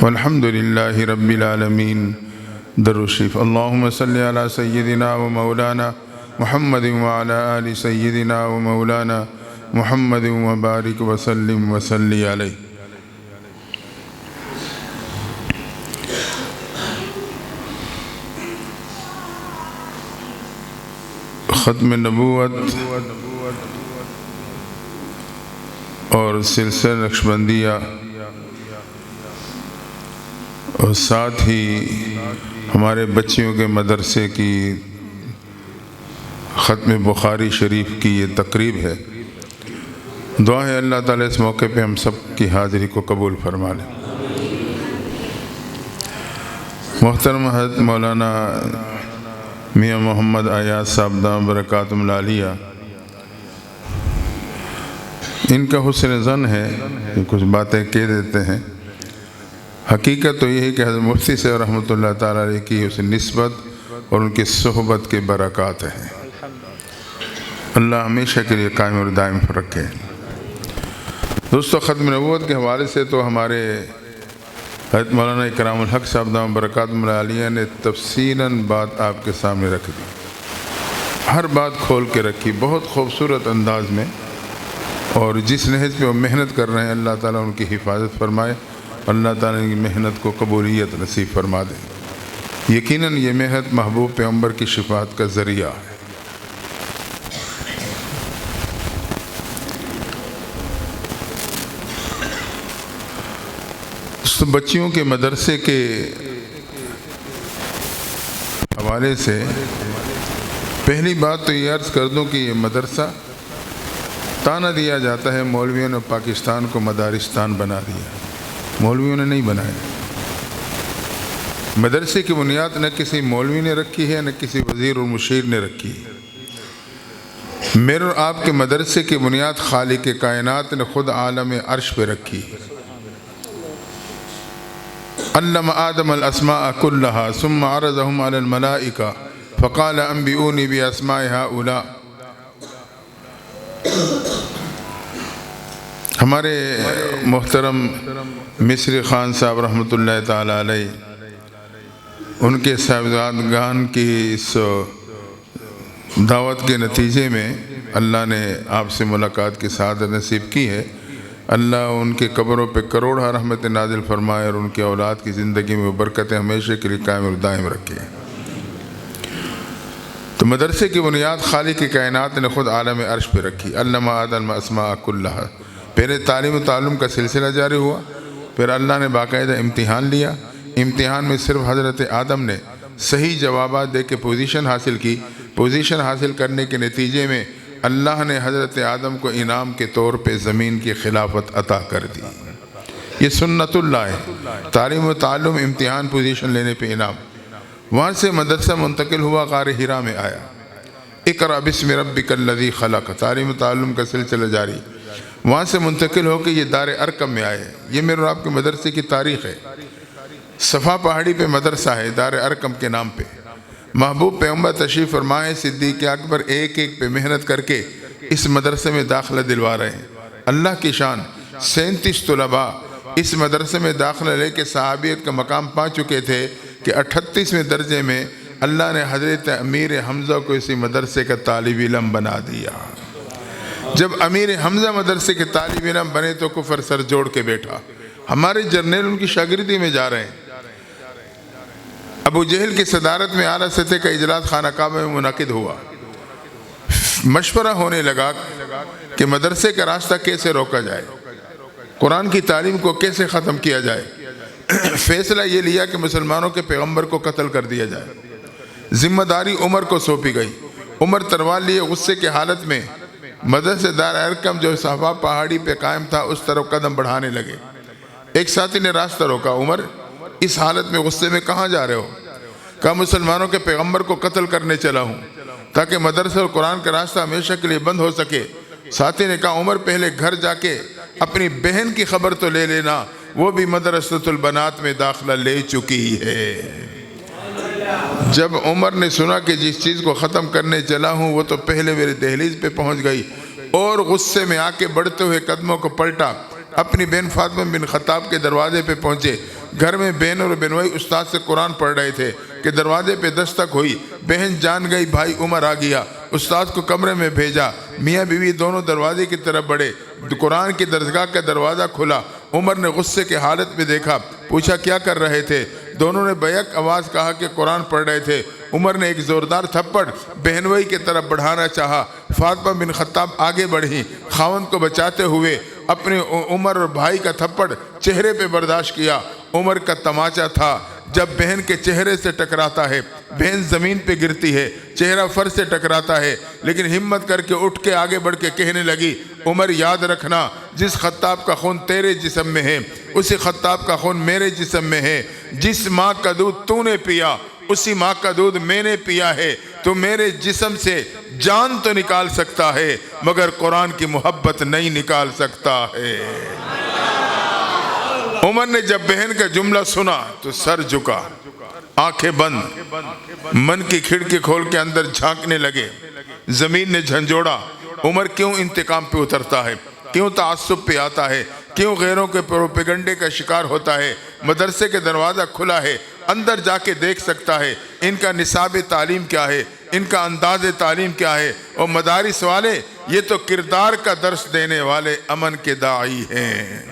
والحمد للہ رب العالمین۔ درود شریف۔ اللہم صلی علی سیدنا و مولانا محمد وعلی آل سیدنا و مولانا محمد وبارک وسلم وصلی علیہ۔ ختم نبوت اور سلسلہ نقشبندیہ اور ساتھ ہی ہمارے بچیوں کے مدرسے کی ختم بخاری شریف کی یہ تقریب ہے۔ دعا ہے اللہ تعالیٰ اس موقع پہ ہم سب کی حاضری کو قبول فرما لے۔ محترم حضرت مولانا میاں محمد ایاز صاحب دام برکاتہم العالیہ، ان کا حسن ظن ہے کہ کچھ باتیں کہہ دیتے ہیں۔ حقیقت تو یہ ہے کہ حضرت مفتی سے رحمۃ اللہ تعالیٰ علیہ کی اس نسبت اور ان کی صحبت کے برکات ہیں۔ اللہ ہمیشہ کے لیے قائم اور دائم رکھے۔ دوستو، ختم نبوت کے حوالے سے تو ہمارے حضرت مولانا اکرام الحق صاحب دام برکاتہم العالیہ نے تفصیلاً بات آپ کے سامنے رکھ دی، ہر بات کھول کے رکھی بہت خوبصورت انداز میں، اور جس نہج پہ وہ محنت کر رہے ہیں اللہ تعالیٰ ان کی حفاظت فرمائے، اللہ تعالیٰ کی محنت کو قبولیت نصیب فرما دے۔ یقیناً یہ محنت محبوب پیغمبر کی شفاعت کا ذریعہ ہے۔ تو بچیوں کے مدرسے کے حوالے سے پہلی بات تو یہ عرض کر دوں کہ یہ مدرسہ تانا دیا جاتا ہے مولویوں نے پاکستان کو مدارستان بنا دیا۔ مولویوں نے نہیں بنایا۔ مدرسے کی بنیاد نہ کسی مولوی نے رکھی ہے نہ کسی وزیر اور مشیر نے رکھی ہے۔ میرے اور آپ کے مدرسے کی بنیاد خالق کائنات نے خود عالم عرش پہ رکھی ہے۔ علم آدم الاسماء كلها ثم عرضهم على الملائکہ فقال انبئونی باسماء هؤلاء۔ ہمارے محترم مصری خان صاحب رحمۃ اللہ تعالیٰ علیہ، ان کے صاحبزادگان کی اس دعوت کے نتیجے میں اللہ نے آپ سے ملاقات کی سعادت نصیب کی ہے۔ اللہ ان کے قبروں پہ کروڑہ رحمت نازل فرمائے اور ان کی اولاد کی زندگی میں برکتیں ہمیشہ کے لیے قائم اور دائم رکھے۔ تو مدرسے کی بنیاد خالق کائنات نے خود عالم عرش پہ رکھی۔ علم آدم الاسماء کلہا۔ پہلے تعلیم و تعلم کا سلسلہ جاری ہوا، پھر اللہ نے باقاعدہ امتحان لیا۔ امتحان میں صرف حضرت آدم نے صحیح جوابات دے کے پوزیشن حاصل کی۔ پوزیشن حاصل کرنے کے نتیجے میں اللہ نے حضرت آدم کو انعام کے طور پہ زمین کی خلافت عطا کر دی۔ یہ سنت اللہ ہے، تعلیم و تعلم، امتحان، پوزیشن لینے پہ انعام۔ وہاں سے مدرسہ منتقل ہوا، غار حرا میں آیا۔ اقرأ بسم ربک الذی خلق، تعلیم و تعلم کا سلسلہ جاری۔ وہاں سے منتقل ہو کے یہ دار ارقم میں آئے۔ یہ میرے اور آپ کے مدرسے کی تاریخ ہے۔ صفا پہاڑی پہ مدرسہ ہے دار ارقم کے نام پہ۔ محبوب پیغمبر تشریف فرمائے، صدیق اکبر ایک ایک پہ محنت کر کے اس مدرسے میں داخلہ دلوا رہے ہیں۔ اللہ کی شان، 37 طلباء اس مدرسے میں داخلہ لے کے صحابیت کا مقام پا چکے تھے کہ 38ویں درجے میں اللہ نے حضرت امیر حمزہ کو اسی مدرسے کا طالب علم بنا دیا۔ جب امیر حمزہ مدرسے کے طالب علم بنے تو کفر سر جوڑ کے بیٹھا۔ ہمارے جرنیل ان کی شاگردی میں جا رہے ہیں۔ ابو جہل کی صدارت میں اعلیٰ سطح کا اجلاس خانہ کعبہ میں منعقد ہوا۔ مشورہ ہونے لگا کہ مدرسے کا راستہ کیسے روکا جائے، قرآن کی تعلیم کو کیسے ختم کیا جائے۔ فیصلہ یہ لیا کہ مسلمانوں کے پیغمبر کو قتل کر دیا جائے۔ ذمہ داری عمر کو سونپی گئی۔ عمر تلوار لیے غصے کی حالت میں مدرسہ دار ارقم جو صفا پہاڑی پہ قائم تھا اس طرف قدم بڑھانے لگے۔ ایک ساتھی نے راستہ روکا، عمر اس حالت میں غصے میں کہاں جا رہے ہو؟ کہا مسلمانوں کے پیغمبر کو قتل کرنے چلا ہوں تاکہ مدرسہ اور قرآن کا راستہ ہمیشہ کے لیے بند ہو سکے۔ ساتھی نے کہا عمر پہلے گھر جا کے اپنی بہن کی خبر تو لے لینا، وہ بھی مدرسۃ البنات میں داخلہ لے چکی ہے۔ جب عمر نے سنا کہ جس چیز کو ختم کرنے چلا ہوں وہ تو پہلے میرے دہلیز پہ پہنچ گئی، اور غصے میں آ کے بڑھتے ہوئے قدموں کو پلٹا، اپنی بہن فاطمہ بن خطاب کے دروازے پہ پہنچے۔ گھر میں بہن اور بنوئی استاد سے قرآن پڑھ رہے تھے کہ دروازے پہ دستک ہوئی۔ بہن جان گئی بھائی عمر آ گیا۔ استاد کو کمرے میں بھیجا۔ میاں بیوی دونوں دروازے کی طرف بڑھے۔ قرآن کی درسگاہ کا دروازہ کھلا۔ عمر نے غصے کی حالت میں دیکھا، پوچھا کیا کر رہے تھے؟ دونوں نے بیک آواز کہا کہ قرآن پڑھ رہے تھے۔ عمر نے ایک زوردار تھپڑ بہنوئی کی طرف بڑھانا چاہا۔ فاطمہ بن خطاب آگے بڑھی، خاوند کو بچاتے ہوئے اپنے عمر اور بھائی کا تھپڑ چہرے پہ برداشت کیا۔ عمر کا تماچا تھا جب بہن کے چہرے سے ٹکراتا ہے، بہن زمین پہ گرتی ہے، چہرہ فرش سے ٹکراتا ہے، لیکن ہمت کر کے اٹھ کے آگے بڑھ کے کہنے لگی، عمر یاد رکھنا جس خطاب کا خون تیرے جسم میں ہے اسی خطاب کا خون میرے جسم میں ہے۔ جس ماں کا دودھ تو نے پیا اسی ماں کا دودھ میں نے پیا ہے۔ تو میرے جسم سے جان تو نکال سکتا ہے مگر قرآن کی محبت نہیں نکال سکتا ہے۔ عمر نے جب بہن کا جملہ سنا تو سر جھکا، آنکھیں بند، من کی کھڑکی کھول کے اندر جھانکنے لگے۔ زمین نے جھنجھوڑا، عمر کیوں انتقام پہ اترتا ہے؟ کیوں تعصب پہ آتا ہے؟ کیوں غیروں کے پروپیگنڈے کا شکار ہوتا ہے؟ مدرسے کے دروازہ کھلا ہے، اندر جا کے دیکھ سکتا ہے ان کا نصاب تعلیم کیا ہے، ان کا انداز تعلیم کیا ہے۔ اور مدارس والے یہ تو کردار کا درس دینے والے امن کے داعی ہیں۔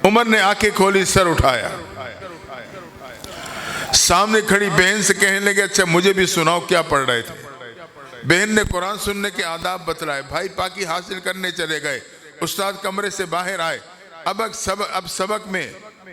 عمر نے آنکھیں کھولی، سر اٹھایا، سامنے کھڑی بہن سے کہنے لگے اچھا مجھے بھی سناؤ کیا پڑھ رہے تھے؟ بہن نے قرآن سننے کے آداب بتلائے، بھائی پاکی حاصل کرنے چلے گئے، استاد کمرے سے باہر آئے۔ اب سبق میں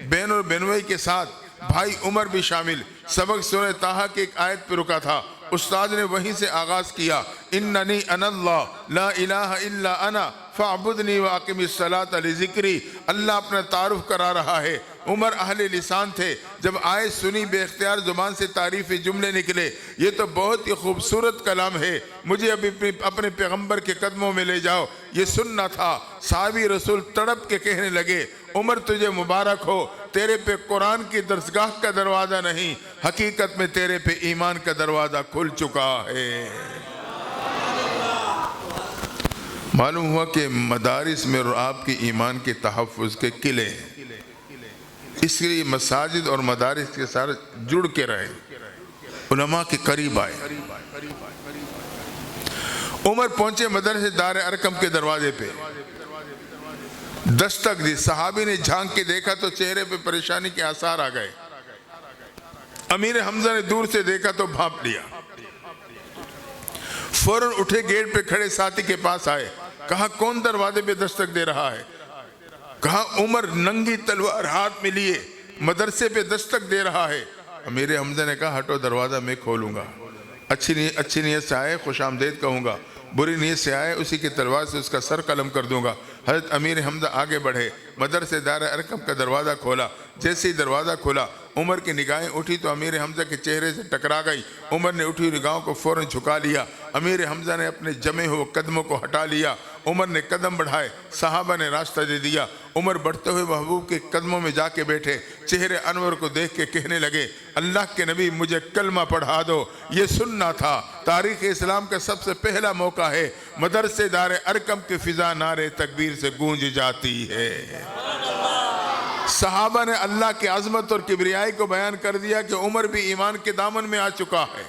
بہن اور بنوئی کے ساتھ بھائی عمر بھی شامل۔ سبق سورہ طٰہٰ کی ایک آیت پہ رکا تھا، استاد نے وہیں سے آغاز کیا، اننی انا اللہ لا الہ الا انا فاعبدنی واقم الصلاۃ لذکری۔ اللہ اپنا تعارف کرا رہا ہے۔ عمر اہل لسان تھے، جب آیت سنی بے اختیار زبان سے تعریفی جملے نکلے، یہ تو بہت ہی خوبصورت کلام ہے، مجھے ابھی اپنے پیغمبر کے قدموں میں لے جاؤ، یہ سننا تھا۔ صحابی رسول تڑپ کے کہنے لگے، عمر تجھے مبارک ہو، تیرے پہ قرآن کی درسگاہ کا دروازہ نہیں، حقیقت میں تیرے پہ ایمان کا دروازہ کھل چکا ہے۔ معلوم ہوا کہ مدارس میں اور آپ کے ایمان کے تحفظ کے قلعے ہیں، اس لیے مساجد اور مدارس کے ساتھ جڑ کے رہے، علماء کے قریب آئے۔ عمر پہنچے مدرسے دار ارقم کے دروازے پہ، دستک دی، صحابی نے جھانک کے دیکھا تو چہرے پہ پریشانی کے آثار آ گئے۔ امیر حمزہ نے دور سے دیکھا تو بھانپ لیا، فوراً اٹھے، گیٹ پہ کھڑے ساتھی کے پاس آئے، کہا کون دروازے پہ دستک دے رہا ہے؟ کہا عمر ننگی تلوار ہاتھ میں لیے مدرسے پہ دستک دے رہا ہے۔ امیر حمزہ نے کہا ہٹو، دروازہ میں کھولوں گا، اچھی نیت سے آئے خوش آمدید کہوں گا، بری نیت سے آئے اسی کی تلوار سے اس کا سر قلم کر دوں گا۔ حضرت امیر حمزہ آگے بڑھے، مدرسے دار ارقم کا دروازہ کھولا۔ جیسے ہی دروازہ کھولا عمر کی نگاہیں اٹھی تو امیر حمزہ کے چہرے سے ٹکرا گئی۔ عمر نے اٹھی نگاہوں کو فوراً جھکا لیا، امیر حمزہ نے اپنے جمے ہوئے قدموں کو ہٹا لیا۔ عمر نے قدم بڑھائے، صحابہ نے راستہ دے دیا۔ عمر بڑھتے ہوئے محبوب کے قدموں میں جا کے بیٹھے، چہرے انور کو دیکھ کے کہنے لگے، اللہ کے نبی مجھے کلمہ پڑھا دو، یہ سننا تھا۔ تاریخ اسلام کا سب سے پہلا موقع ہے، مدرسے دار ارقم کی فضا نعرے تکبیر سے گونج جاتی ہے۔ صحابہ نے اللہ کی عظمت اور کبریائی کو بیان کر دیا کہ عمر بھی ایمان کے دامن میں آ چکا ہے۔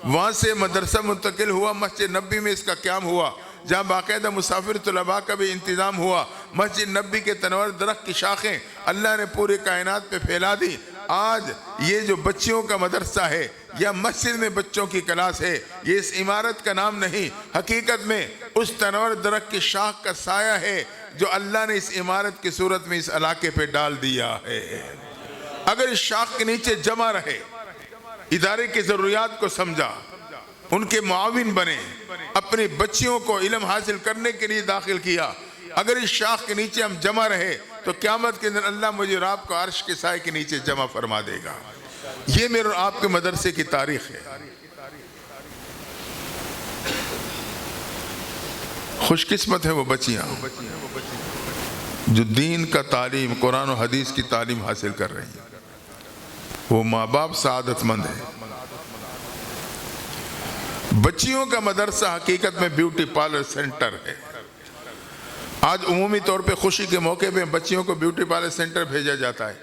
وہاں سے مدرسہ منتقل ہوا، مسجد نبی میں اس کا قیام ہوا، جہاں باقاعدہ مسافر طلباء کا بھی انتظام ہوا۔ مسجد نبی کے تنور درخت کی شاخیں اللہ نے پوری کائنات پہ پھیلا دی۔ آج یہ جو بچیوں کا مدرسہ ہے یا مسجد میں بچوں کی کلاس ہے، یہ اس عمارت کا نام نہیں، حقیقت میں اس تنور درخت کی شاخ کا سایہ ہے جو اللہ نے اس عمارت کی صورت میں اس علاقے پہ ڈال دیا ہے۔ اگر اس شاخ کے نیچے جمع رہے، ادارے کی ضروریات کو سمجھا، ان کے معاون بنے، اپنی بچیوں کو علم حاصل کرنے کے لیے داخل کیا، اگر اس شاخ کے نیچے ہم جمع رہے تو قیامت کے دن اللہ مجھے اور آپ کو عرش کے سائے کے نیچے جمع فرما دے گا۔ یہ میرے اور آپ کے مدرسے کی تاریخ ہے۔ خوش قسمت ہے وہ بچیاں جو دین کا تعلیم، قرآن و حدیث کی تعلیم حاصل کر رہی ہیں، وہ ماں باپ سعادت مند ہیں۔ بچیوں کا مدرسہ حقیقت میں بیوٹی پارلر سینٹر ہے۔ آج عمومی طور پہ خوشی کے موقع پہ بچیوں کو بیوٹی پارلر سینٹر بھیجا جاتا ہے،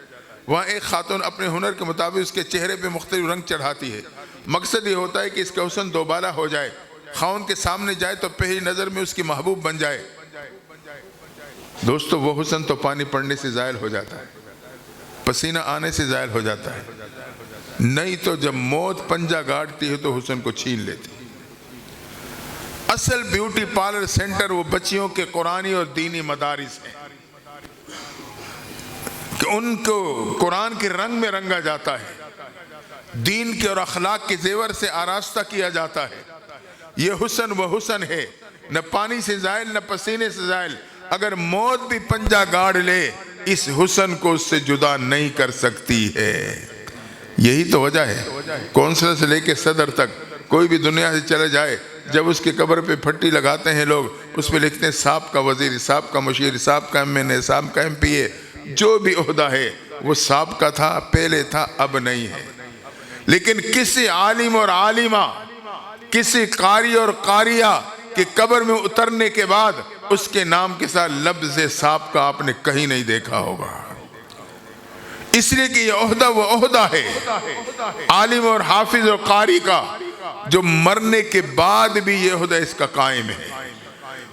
وہاں ایک خاتون اپنے ہنر کے مطابق اس کے چہرے پہ مختلف رنگ چڑھاتی ہے، مقصد یہ ہوتا ہے کہ اس کا حسن دوبالا ہو جائے، خاوند کے سامنے جائے تو پہلی نظر میں اس کی محبوب بن جائے۔ دوستو وہ حسن تو پانی پڑنے سے زائل ہو جاتا ہے، پسینہ آنے سے زائل ہو جاتا ہے، نہیں تو جب موت پنجہ گاڑتی ہے تو حسن کو چھین لیتی۔ اصل بیوٹی پارلر سینٹر وہ بچیوں کے قرآنی اور دینی مدارس ہیں کہ ان کو قرآن کے رنگ میں رنگا جاتا ہے، دین کے اور اخلاق کے زیور سے آراستہ کیا جاتا ہے۔ یہ حسن وہ حسن ہے، نہ پانی سے زائل نہ پسینے سے زائل، اگر موت بھی پنجہ گاڑ لے اس حسن کو اس سے جدا نہیں کر سکتی ہے۔ یہی تو وجہ ہے کونسلر سے لے کے صدر تک کوئی بھی دنیا سے چلے جائے، جب اس کے قبر پہ پھٹی لگاتے ہیں لوگ، اس پہ لکھتے ہیں صاحب کا وزیر، صاحب کا مشیر، صاحب کا MNA، صاحب کا MPA، جو بھی عہدہ ہے وہ صاحب کا تھا، پہلے تھا، اب نہیں ہے۔ لیکن کسی عالم اور عالمہ، کسی قاری اور قاریہ کہ قبر میں اترنے کے بعد اس کے نام کے ساتھ لفظ صاحب کا آپ نے کہیں نہیں دیکھا ہوگا، اس لیے کہ یہ عہدہ وہ عہدہ ہے عالم اور حافظ اور قاری کا جو مرنے کے بعد بھی یہ عہدہ اس کا قائم ہے۔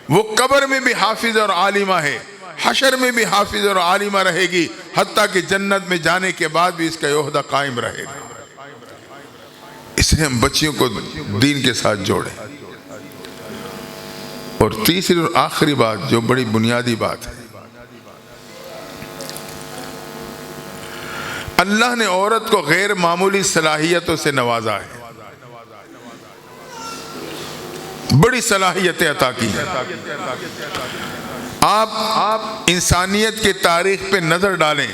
وہ قبر میں بھی حافظ اور عالمہ ہے، حشر میں بھی حافظ اور عالمہ رہے گی، حتیٰ کہ جنت میں جانے کے بعد بھی اس کا یہ عہدہ قائم رہے گا۔ اس لیے ہم بچیوں کو دین کے ساتھ جوڑیں۔ اور تیسری اور آخری بات جو بڑی بنیادی بات ہے، اللہ نے عورت کو غیر معمولی صلاحیتوں سے نوازا ہے، بڑی صلاحیتیں عطا کی ہیں۔ آپ انسانیت کے تاریخ پہ نظر ڈالیں،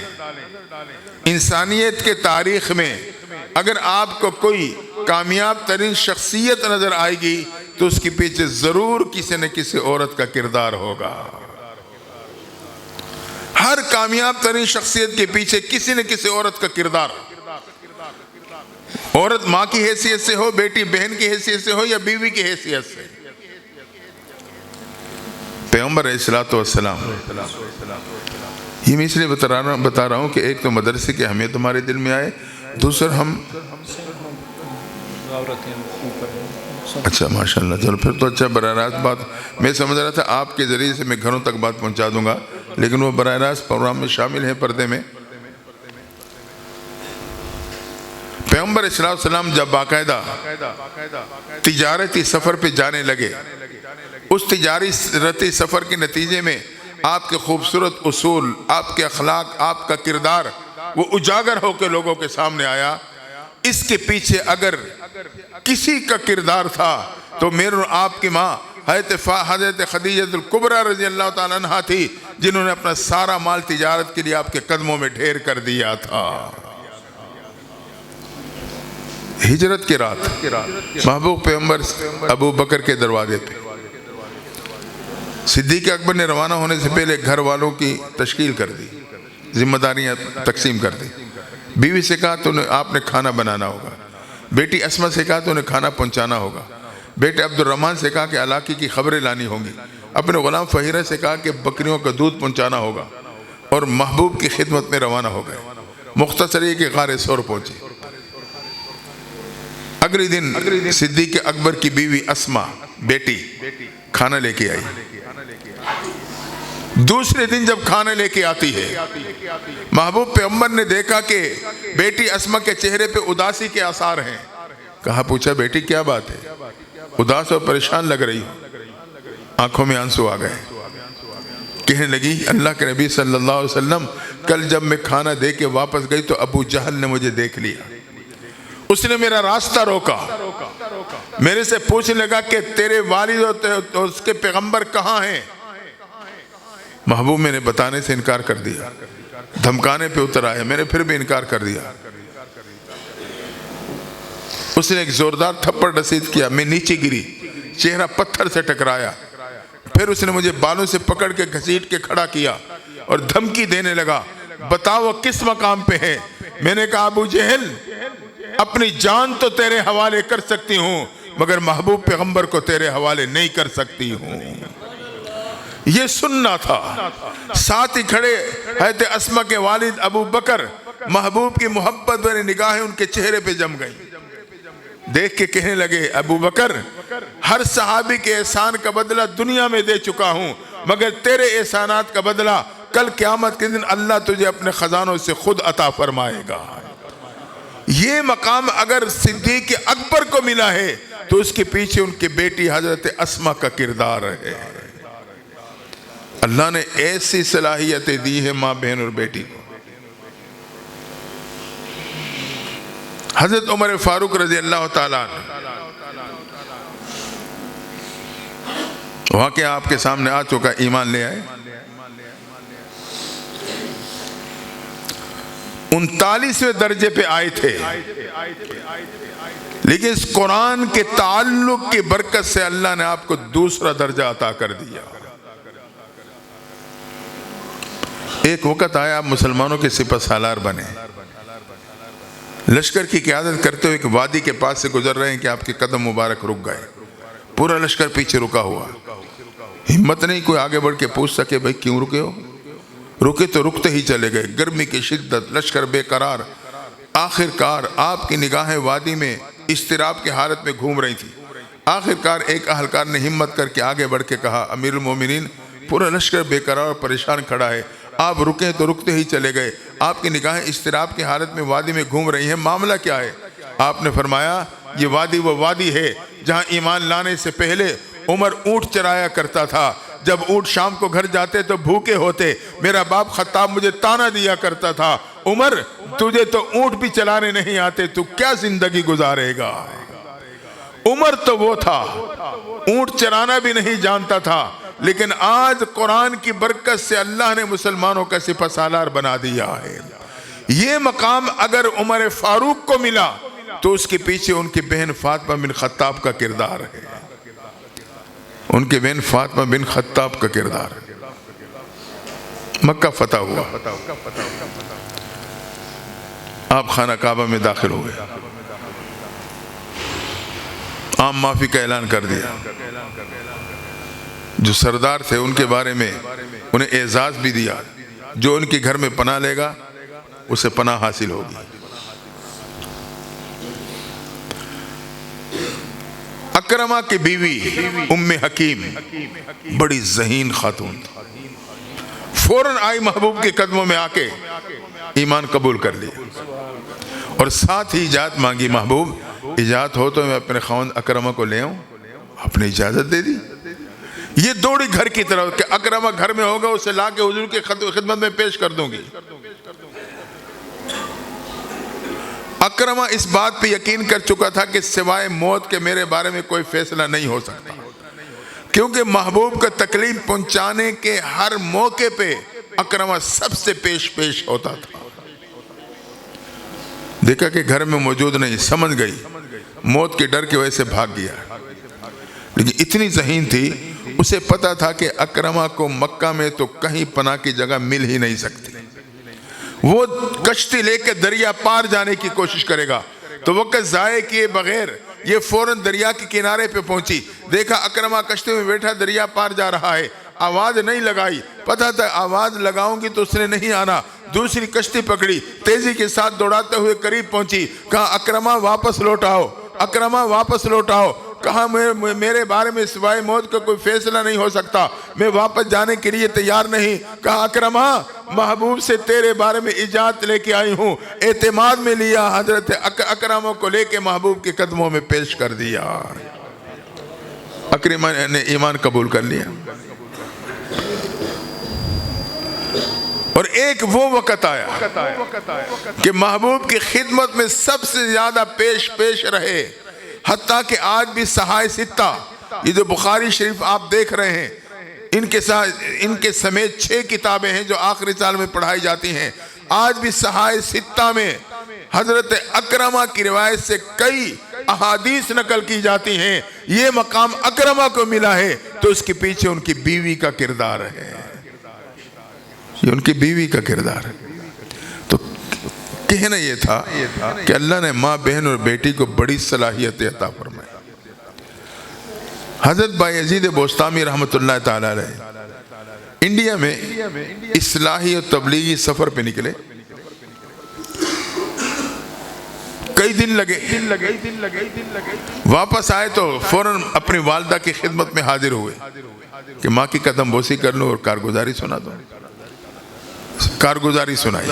انسانیت کے تاریخ میں اگر آپ کو کوئی کامیاب ترین شخصیت نظر آئے گی تو اس کے پیچھے ضرور کسی نہ کسی عورت کا کردار ہوگا۔ ہر کامیاب ترین شخصیت کے پیچھے کسی نہ کسی عورت کا کردار، عورت ماں کی حیثیت سے ہو، بیٹی بہن کی حیثیت سے ہو یا بیوی کی حیثیت سے۔ پیغمبر علیہ السلام، یہ میں اس لیے بتا رہا ہوں کہ ایک تو مدرسے کی اہمیت ہمارے دل میں آئے، دوسرا ہم اچھا ماشاءاللہ، چلو پھر تو اچھا، براہ راست بات میں سمجھ رہا تھا آپ کے ذریعے سے میں گھروں تک بات پہنچا دوں گا، لیکن وہ براہ راست پروگرام میں شامل ہیں پردے میں۔ پیغمبر علیہ السلام جب باقاعدہ تجارتی سفر پہ جانے لگے، اس تجارتی سفر کے نتیجے میں آپ کے خوبصورت اصول، آپ کے اخلاق، آپ کا کردار وہ اجاگر ہو کے لوگوں کے سامنے آیا۔ اس کے پیچھے اگر کسی کا کردار تھا تو میرے اور آپ کی ماں حضرت خدیجہ الکبریٰ رضی اللہ تعالیٰ عنہا تھی، جنہوں نے اپنا سارا مال تجارت کے لیے آپ کے قدموں میں ڈھیر کر دیا تھا۔ ہجرت کی رات محبوب پیغمبر ابو بکر کے دروازے پہ صدیق اکبر نے روانہ ہونے سے پہلے گھر والوں کی تشکیل کر دی، ذمہ داریاں تقسیم کر دی۔ بیوی سے کہا تو آپ نے کھانا بنانا ہوگا، بیٹی اسما سے کہا تو انہیں کھانا پہنچانا ہوگا، بیٹے عبد الرحمن سے کہا کہ علاقے کی خبریں لانی ہوں گی، اپنے غلام فہیرہ سے کہا کہ بکریوں کا دودھ پہنچانا ہوگا، اور محبوب کی خدمت میں روانہ ہو گئے۔ مختصر یہ کہ غار ثور پہنچے۔ اگلے دن صدیق اکبر کی بیوی اسما بیٹی کھانا لے کے آئی۔ دوسرے دن جب کھانا لے کے آتی ہے، محبوب پیغمبر نے دیکھا کہ بیٹی اسما کے چہرے پہ اداسی کے آثار ہیں۔ کہا، پوچھا بیٹی کیا بات ہے، اداس اور پریشان لگ رہی ہو؟ آنکھوں میں آنسو آ گئے۔ کہنے لگی، اللہ کے نبی صلی اللہ علیہ وسلم کل جب میں کھانا دے کے واپس گئی تو ابو جہل نے مجھے دیکھ لیا، اس نے میرا راستہ روکا، میرے سے پوچھنے لگا کہ تیرے والد اور اس کے پیغمبر کہاں ہیں؟ محبوب میں نے بتانے سے انکار کر دیا، دھمکانے پہ اتر آیا، میں نے پھر بھی انکار کر دیا۔ اس نے ایک زوردار تھپڑ رسید کیا، میں نیچے گری، چہرہ پتھر سے ٹکرایا، پھر اس نے مجھے بالوں سے پکڑ کے گھسیٹ کے کھڑا کیا اور دھمکی دینے لگا، بتاؤ وہ کس مقام پہ ہے؟ میں نے کہا، ابو جہل اپنی جان تو تیرے حوالے کر سکتی ہوں مگر محبوب پیغمبر کو تیرے حوالے نہیں کر سکتی ہوں۔ یہ سننا تھا۔ ساتھ ہی کھڑے حضرت اسما کے والد ابو بکر محبوب کی محبت والی نگاہیں ان کے چہرے پہ جم گئیں. دیکھ کے کہنے لگے ابو بکر ہر صحابی کے احسان کا بدلہ دنیا میں دے چکا ہوں، مگر تیرے احسانات کا بدلہ کل قیامت کے دن اللہ تجھے اپنے خزانوں سے خود عطا فرمائے گا. یہ مقام اگر صدیق اکبر کو ملا ہے تو اس کے پیچھے ان کی بیٹی حضرت اسما کا کردار ہے. اللہ نے ایسی صلاحیتیں دی ہے ماں بہن اور بیٹی کو. حضرت عمر فاروق رضی اللہ تعالیٰ عنہ واقعہ آپ کے سامنے آ چکا، ایمان لے آئے. 39ویں درجے پہ آئے تھے، لیکن اس قرآن کے تعلق کی برکت سے اللہ نے آپ کو دوسرا درجہ عطا کر دیا. ایک وقت آیا آپ مسلمانوں کے سپہ سالار بنے، لشکر کی قیادت کرتے ہوئے ایک وادی کے پاس سے گزر رہے ہیں کہ آپ کے قدم مبارک رک گئے. پورا لشکر پیچھے رکا ہوا، ہمت نہیں کوئی آگے بڑھ کے پوچھ سکے بھائی کیوں رکے ہو. رکے تو رکتے ہی چلے گئے. گرمی کی شدت، لشکر بے قرار. آخر کار آپ کی نگاہیں وادی میں اضطراب کی حالت میں گھوم رہی تھی. آخر کار ایک اہلکار نے ہمت کر کے آگے بڑھ کے کہا امیر المومنین پورا لشکر بے قرار اور پریشان کھڑا ہے، آپ رکے تو رکتے ہی چلے گئے، آپ کی نگاہیں اضطراب کی حالت میں وادی میں گھوم رہی ہیں، معاملہ کیا ہے؟ آپ نے فرمایا یہ وادی وہ وادی ہے جہاں ایمان لانے سے پہلے عمر اونٹ چرایا کرتا تھا. جب اونٹ شام کو گھر جاتے تو بھوکے ہوتے، میرا باپ خطاب مجھے تانا دیا کرتا تھا عمر تجھے تو اونٹ بھی چلانے نہیں آتے، تو کیا زندگی گزارے گا. عمر تو وہ تھا اونٹ چرانا بھی نہیں جانتا تھا، لیکن آج قرآن کی برکت سے اللہ نے مسلمانوں کا سپہ سالار بنا دیا ہے. یہ مقام اگر عمر فاروق کو ملا تو اس کے پیچھے ان کی بہن فاطمہ بن خطاب کا کردار ہے. ان کی بہن فاطمہ بن خطاب کا کردار ہے. مکہ فتح ہوا، آپ خانہ کعبہ میں داخل ہوئے، عام معافی کا اعلان کر دیا. جو سردار تھے ان کے بارے میں انہیں اعزاز بھی دیا، جو ان کے گھر میں پناہ لے گا اسے پناہ حاصل ہوگی. اکرمہ کی بیوی ام حکیم بڑی ذہین خاتون تھی، فوراً آئی محبوب کے قدموں میں آ کے ایمان قبول کر لیا اور ساتھ ہی اجازت مانگی، محبوب اجازت ہو تو میں اپنے خاوند اکرمہ کو لے آؤں. آپ نے اجازت دے دی. یہ دوڑی گھر کی طرف کہ اکرمہ گھر میں ہوگا اسے لا کے حضور کی خدمت میں پیش کر دوں گی. اکرمہ اس بات پہ یقین کر چکا تھا کہ سوائے موت کے میرے بارے میں کوئی فیصلہ نہیں ہو سکتا، کیونکہ محبوب کا تکلیف پہنچانے کے ہر موقع پہ اکرمہ سب سے پیش ہوتا تھا. دیکھا کہ گھر میں موجود نہیں، سمجھ گئی موت کے ڈر کی وجہ سے بھاگ گیا. لیکن اتنی ذہین تھی، اسے پتا تھا کہ اکرمہ کو مکہ میں تو کہیں پناہ کی جگہ مل ہی نہیں سکتی. وہ کشتی لے کے دریا پار جانے کی کوشش کرے گا، تو وقت ضائع کیے بغیر یہ فوراً دریا کے کنارے پہ پہنچی. دیکھا اکرمہ کشتی میں بیٹھا دریا پار جا رہا ہے، آواز نہیں لگائی، پتا تھا آواز لگاؤں گی تو اس نے نہیں آنا. دوسری کشتی پکڑی، تیزی کے ساتھ دوڑاتے ہوئے قریب پہنچی، کہا اکرمہ واپس لوٹاؤ، اکرمہ واپس لوٹاؤ. کہا میرے بارے میں سوائے موت کا کوئی فیصلہ نہیں ہو سکتا، میں واپس جانے کے لیے تیار نہیں. کہا اکرمہ محبوب سے تیرے بارے میں اجازت لے کے آئی ہوں. اعتماد میں لیا، حضرت اکرمہ کو لے کے محبوب کے قدموں میں پیش کر دیا. اکرمہ نے ایمان قبول کر لیا. اور ایک وہ وقت آیا کہ محبوب کی خدمت میں سب سے زیادہ پیش رہے، حتیٰ کہ آج بھی صحائے ستہ، یہ جو بخاری شریف آپ دیکھ رہے ہیں، ان کے سمیت 6 کتابیں ہیں جو آخری سال میں پڑھائی جاتی ہیں. آج بھی صحائے ستہ میں حضرت اکرمہ کی روایت سے کئی احادیث نقل کی جاتی ہیں. یہ مقام اکرمہ کو ملا ہے تو اس کے پیچھے ان کی بیوی کا کردار ہے. یہ ان کی بیوی کا کردار ہے. تو کہنا یہ تھا کہ اللہ نے ماں بہن اور بیٹی کو بڑی صلاحیت عطا فرمائی. حضرت بایزید بوستامی رحمۃ اللہ تعالی علیہ انڈیا میں اصلاحی اور تبلیغی سفر پہ نکلے. کئی دن لگے. واپس آئے تو فوراً اپنی والدہ کی خدمت میں حاضر ہوئے کہ ماں کی قدم بوسی کر لوں اور کارگزاری سنا دوں. کارگزاری سنائی.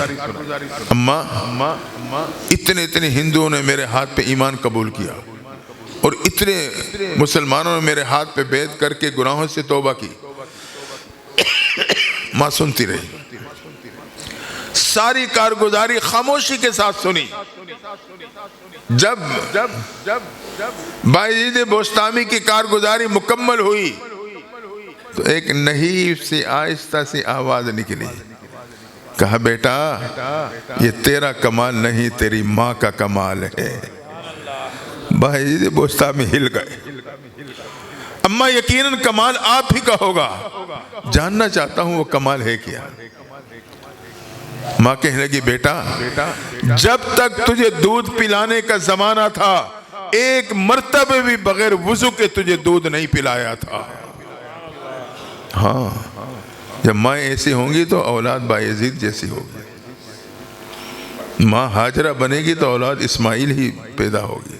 اماں اتنے ہندوؤں نے میرے ہاتھ پہ ایمان قبول کیا اور اتنے مسلمانوں نے میرے ہاتھ پہ بیعت کر کے گناہوں سے توبہ کی. ماں سنتی رہی. ساری کارگزاری خاموشی کے ساتھ سنی. جب بایزید بوستامی کی کارگزاری مکمل ہوئی تو ایک نحیف سی آہستہ سی آواز نکلی. کہا بیٹا یہ تیرا کمال نہیں تیری ماں کا کمال ہے. بایزید بوستامی ہل گئے. اماں یقیناً کمال آپ ہی کا ہوگا. جاننا چاہتا ہوں وہ کمال ہے کیا. ماں کہنے لگی بیٹا جب تک تجھے دودھ پلانے کا زمانہ تھا ایک مرتبہ بھی بغیر وضو کے تجھے دودھ نہیں پلایا تھا. ہاں جب ماں ایسی ہوں گی تو اولاد بایزید جیسی ہوگی. ماں ہاجرہ بنے گی تو اولاد اسماعیل ہی پیدا ہوگی.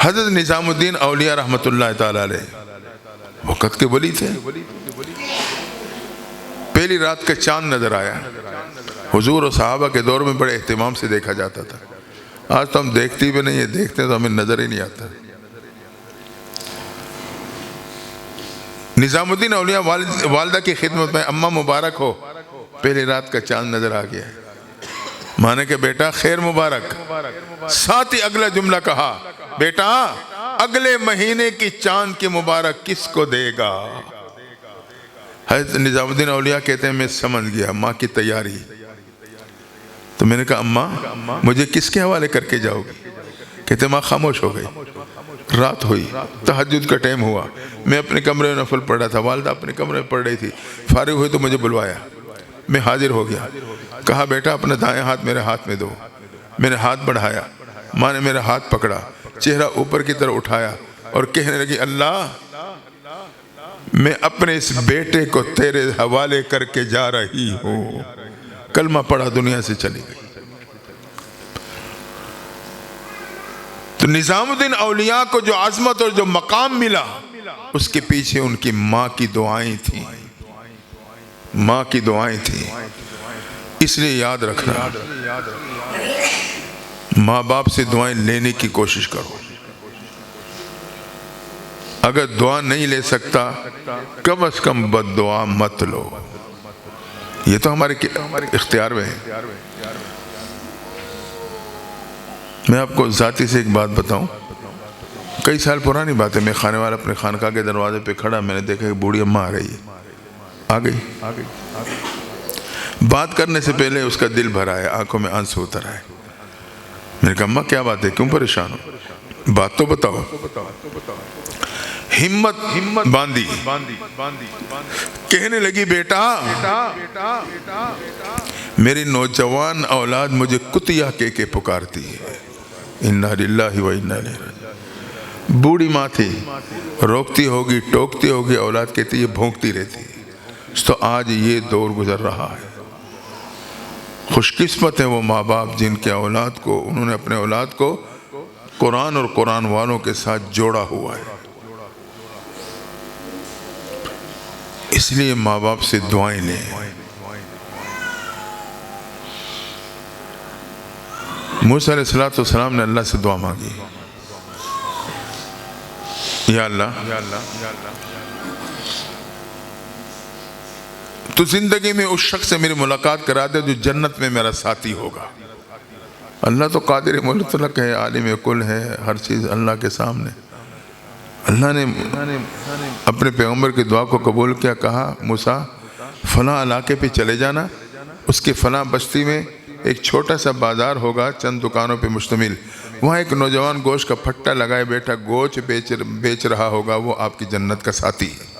حضرت نظام الدین اولیاء رحمت اللہ تعالی علیہ وقت کے ولی تھے. پہلی رات کا چاند نظر آیا. حضور اور صحابہ کے دور میں بڑے اہتمام سے دیکھا جاتا تھا. آج تو ہم دیکھتے بھی نہیں ہیں, دیکھتے تو ہمیں نظر ہی نہیں آتا. نظام الدین اولیاء والدہ کی خدمت میں اماں مبارک ہو. پہلی رات کا چاند نظر آ گیا. ماں نے کہ بیٹا خیر مبارک. ساتھ ہی اگلا جملہ کہا بیٹا اگلے مہینے کی چاند کی مبارک کس کو دے گا. حضرت نظام الدین اولیاء کہتے ہیں میں سمجھ گیا ماں کی تیاری. تو میں نے کہا اماں مجھے کس کے حوالے کر کے جاؤ گی. کہتے ماں خاموش ہو گئی. رات ہوئی, تہجد کا ٹائم ہوا. میں اپنے کمرے میں نفل پڑھ رہا تھا, والدہ اپنے کمرے میں پڑھ رہی تھی. فارغ ہوئی تو مجھے بلوایا. میں حاضر ہو گیا. کہا بیٹا اپنا دائیں ہاتھ میرے ہاتھ میں دو. میں نے ہاتھ بڑھایا. ماں نے میرا ہاتھ پکڑا, چہرہ اوپر کی طرف اٹھایا اور کہنے لگی اللہ میں اپنے اس بیٹے کو تیرے حوالے کر کے جا رہی ہوں. کلمہ پڑھا دنیا سے چلی گئی. تو نظام الدین اولیاء کو جو عظمت اور جو مقام ملا اس کے پیچھے ان کی ماں کی دعائیں تھیں. ماں کی دعائیں تھیں. اس لیے یاد رکھنا ماں باپ سے دعائیں لینے کی کوشش کرو. اگر دعا نہیں لے سکتا کم از کم بد دعا مت لو. یہ تو ہمارے اختیار میں ہے. میں آپ کو ذاتی سے ایک بات بتاؤں. کئی سال پرانی بات ہے. میں خانے والا اپنے خانقاہ کے دروازے پہ کھڑا, میں نے دیکھا کہ بوڑھی اماں آ رہی ہے. آ گئی. بات کرنے سے پہلے اس کا دل بھرا ہے, آنکھوں میں آنسو اتر آئے. میں نے کہا اماں کیا بات ہے, کیوں پریشان ہو, بات تو بتاؤ. ہمت باندھی. کہنے لگی بیٹا میری نوجوان اولاد مجھے کتیا کہہ کے پکارتی ہے. انا للہ و انا الیہ راجعون. بوڑھی ماں تھی, روکتی ہوگی ٹوکتی ہوگی, اولاد کہتی ہے بھونکتی رہتی ہے. تو آج یہ دور گزر رہا ہے. خوش قسمت ہیں وہ ماں باپ جن کے اولاد کو انہوں نے اپنے اولاد کو قرآن اور قرآن والوں کے ساتھ جوڑا ہوا ہے. اس لیے ماں باپ سے دعائیں لیں. موسیٰ علیہ السلام نے اللہ سے دعا مانگی, یا اللہ تو زندگی میں اس شخص سے میری ملاقات کرا دے جو جنت میں میرا ساتھی ہوگا. اللہ تو قادر مطلق ہے, عالم کل ہے, ہر چیز اللہ کے سامنے. اللہ نے اپنے پیغمبر کی دعا کو قبول کیا. کہا موسیٰ فلاں علاقے پہ چلے جانا, اس کے فلاں بستی میں ایک چھوٹا سا بازار ہوگا چند دکانوں پہ مشتمل. وہاں ایک نوجوان گوشت کا پھٹا لگائے بیٹھا گوشت بیچ رہا ہوگا, وہ آپ کی جنت کا ساتھی ہے.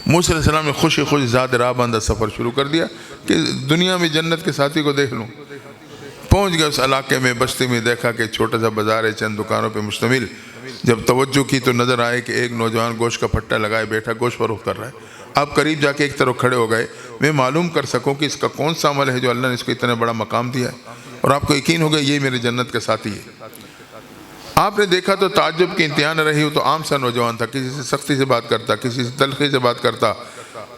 موسیٰ علیہ السلام نے خوشی خوشی ذات راہ بندہ سفر شروع کر دیا کہ دنیا میں جنت کے ساتھی کو دیکھ لوں. پہنچ گیا اس علاقے میں, بستی میں, دیکھا کہ چھوٹا سا بازار ہے چند دکانوں پہ مشتمل. جب توجہ کی تو نظر آئے کہ ایک نوجوان گوشت کا پھٹا لگائے بیٹھا گوشت فروخت کر رہا ہے. آپ قریب جا کے ایک طرف کھڑے ہو گئے، میں معلوم کر سکوں کہ اس کا کون سا عمل ہے جو اللہ نے اس کو اتنا بڑا مقام دیا ہے، اور آپ کو یقین ہو گیا یہ میرے جنت کے ساتھی ہے۔ آپ نے دیکھا تو تعجب کی انتہا نہ رہی، وہ تو عام سا نوجوان تھا، کسی سے سختی سے بات کرتا، کسی سے تلخی سے بات کرتا۔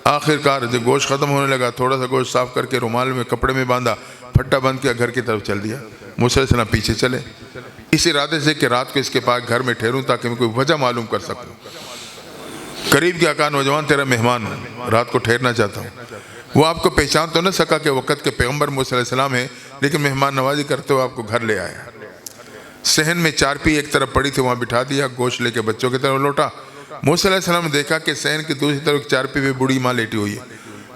آخر کار جب گوشت ختم ہونے لگا، تھوڑا سا گوشت صاف کر کے رومال میں کپڑے میں باندھا، پھٹا بند کیا، گھر کی طرف چل دیا۔ موسیٰ علیہ السلام پیچھے چلے اس ارادے سے کہ رات کو اس کے پاس گھر میں ٹھہروں تاکہ میں کوئی وجہ معلوم کر سکوں۔ قریب کیا کہا، نوجوان تیرا مہمان ہوں، رات کو ٹھہرنا چاہتا ہوں۔ وہ آپ کو پہچان تو نہ سکا کہ وقت کے پیغمبر موسیٰ علیہ السلام ہیں، لیکن مہمان نوازی کرتے ہوئے آپ کو گھر لے آیا۔ صحن میں چارپی ایک طرف پڑی تھی، وہاں بٹھا دیا، گوشت لے کے بچوں کی طرف لوٹا۔ موسیٰ علیہ السلام نے دیکھا کہ صحن کی دوسری طرف چارپی پہ بوڑھی ماں لیٹی ہوئی ہے۔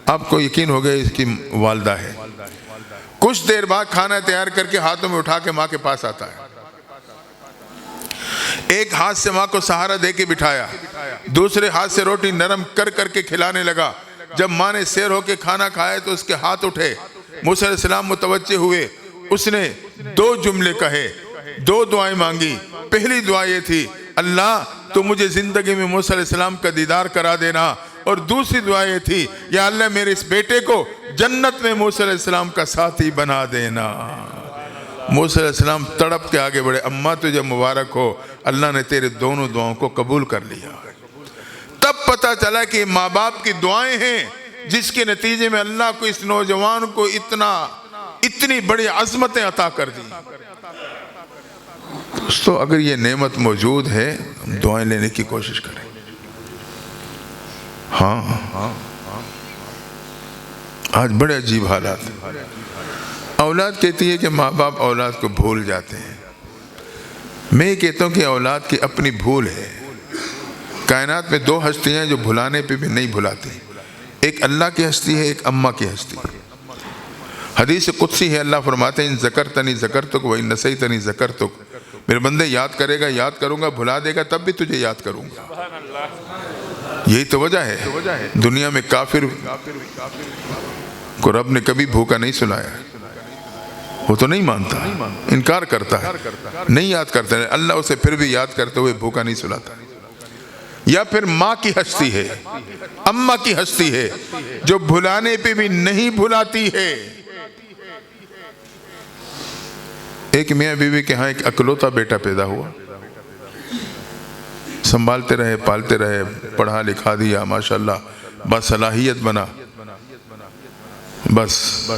آپ کو یقین ہو گیا اس کی والدہ ہے۔ کچھ دیر بعد کھانا تیار کر کے ہاتھوں میں اٹھا کے ماں کے پاس آتا ہے، ایک ہاتھ سے ماں کو سہارا دے کے بٹھایا، دوسرے ہاتھ سے روٹی نرم کر کر کے کھلانے لگا۔ جب ماں نے سیر ہو کے کھانا کھایا تو اس کے ہاتھ اٹھے، موسیٰ علیہ السلام متوجہ ہوئے، اس نے 2 جملے کہے، 2 دعائیں مانگی۔ پہلی دعا یہ تھی، اللہ تو مجھے زندگی میں موسیٰ علیہ السلام کا دیدار کرا دینا، اور دوسری دعا یہ تھی، یا اللہ میرے اس بیٹے کو جنت میں موسیٰ علیہ السلام کا ساتھی بنا دینا۔ موسیٰ علیہ السلام تڑپ کے آگے بڑھے، اماں تجھے مبارک ہو، اللہ نے تیرے دونوں دعاؤں کو قبول کر لیا۔ تب پتہ چلا کہ ماں باپ کی دعائیں ہیں جس کے نتیجے میں اللہ کو اس نوجوان کو اتنی بڑی عظمتیں عطا کر دی۔ دوستو اگر یہ نعمت موجود ہے، دعائیں لینے کی کوشش کریں۔ ہاں آج بڑے عجیب حالات ہیں۔ اولاد کہتی ہے کہ ماں باپ اولاد کو بھول جاتے ہیں۔ میں کہتا ہوں کہ اولاد کی اپنی بھول ہے۔ کائنات میں 2 ہستیاں جو بھلانے پہ بھی نہیں بھلاتی، ایک اللہ کی ہستی ہے، ایک اماں کی ہستی ہے۔ حدیث قدسی ہے، اللہ فرماتے ہیں ان ذکرتنی ذکرتک و ان نسیتنی ذکرتک، میرے بندے یاد کرے گا یاد کروں گا، بھلا دے گا تب بھی تجھے یاد کروں گا۔ یہی تو وجہ ہے دنیا میں کافر کو رب نے کبھی بھوکا نہیں سلایا، وہ تو نہیں مانتا، انکار کرتا ہے، نہیں یاد کرتا ہے، اللہ اسے پھر بھی یاد کرتے ہوئے بھوکا نہیں سلاتا۔ یا پھر ماں کی ہستی ہے، اماں کی ہستی ہے جو بھلانے پہ بھی نہیں بھلاتی ہے۔ ایک میاں بیوی کے ہاں ایک اکلوتا بیٹا پیدا ہوا، سنبھالتے رہے، پالتے رہے، پڑھا لکھا دیا، ماشاءاللہ باصلاحیت بنا۔ بس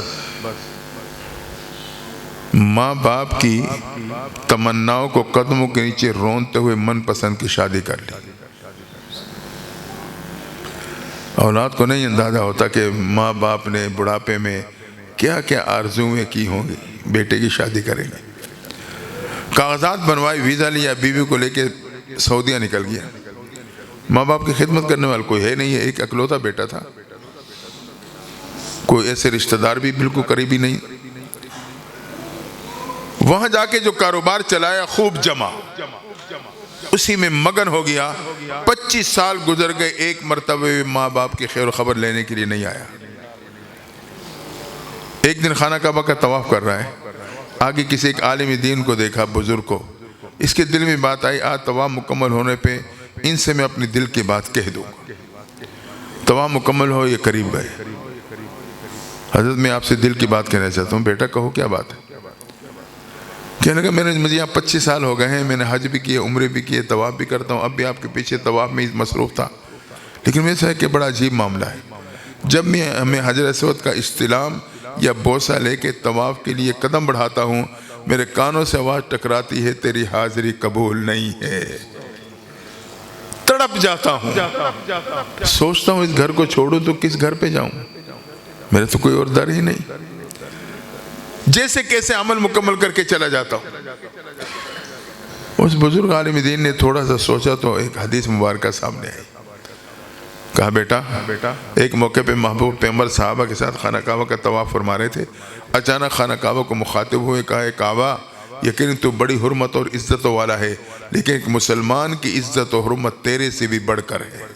ماں باپ کی تمناؤں کو قدموں کے نیچے رونتے ہوئے من پسند کی شادی کر لی۔ اولاد کو نہیں اندازہ ہوتا کہ ماں باپ نے بڑھاپے میں کیا کیا آرزویں کی ہوں گی، بیٹے کی شادی کریں گے۔ کاغذات بنوائی، ویزا لیا، بیوی کو لے کے سعودیہ نکل گیا۔ ماں باپ کی خدمت کرنے والا کوئی ہے نہیں ہے، ایک اکلوتا بیٹا تھا، کوئی ایسے رشتہ دار بھی بالکل قریبی نہیں۔ وہاں جا کے جو کاروبار چلایا خوب جمع، اسی میں مگن ہو گیا۔ 25 سال گزر گئے، ایک مرتبہ ماں باپ کی خیر و خبر لینے کے لیے نہیں آیا۔ ایک دن خانہ کعبہ کا طواف کر رہا ہے، آگے کسی ایک عالم دین کو دیکھا، بزرگ کو، اس کے دل میں بات آئی، آج طواف مکمل ہونے پہ ان سے میں اپنی دل کی بات کہہ دوں گا۔ طواف مکمل ہو، یہ قریب گئے، حضرت میں آپ سے دل کی بات کہنا چاہتا ہوں۔ بیٹا کہو کیا بات ہے؟ کہنے لگا مجھے یہاں 25 سال ہو گئے ہیں، میں نے حج بھی کیے، عمرے بھی کیے، طواف بھی کرتا ہوں، اب بھی آپ کے پیچھے طواف میں مصروف تھا، لیکن میں سے کہ بڑا عجیب معاملہ ہے، جب میں حجر اسود کا استلام یا بوسہ لے کے طواف کے لیے قدم بڑھاتا ہوں، میرے کانوں سے آواز ٹکراتی ہے، تیری حاضری قبول نہیں ہے۔ تڑپ جاتا ہوں، سوچتا ہوں اس گھر کو چھوڑوں تو کس گھر پہ جاؤں، میرے تو کوئی اور در ہی نہیں۔ جیسے کیسے عمل مکمل کر کے چلا جاتا ہوں۔ اس بزرگ عالم دین نے تھوڑا سا سوچا تو ایک حدیث مبارکہ سامنے آئی۔ کہا بیٹا، ایک موقع پہ محبوب پیغمبر صحابہ کے ساتھ خانہ کعبہ کا طواف فرما رہے تھے، اچانک خانہ کعبہ کو مخاطب ہوئے، کہا اے کعبہ، یقیناً تو بڑی حرمت اور عزت والا ہے، لیکن ایک مسلمان کی عزت و حرمت تیرے سے بھی بڑھ کر ہے۔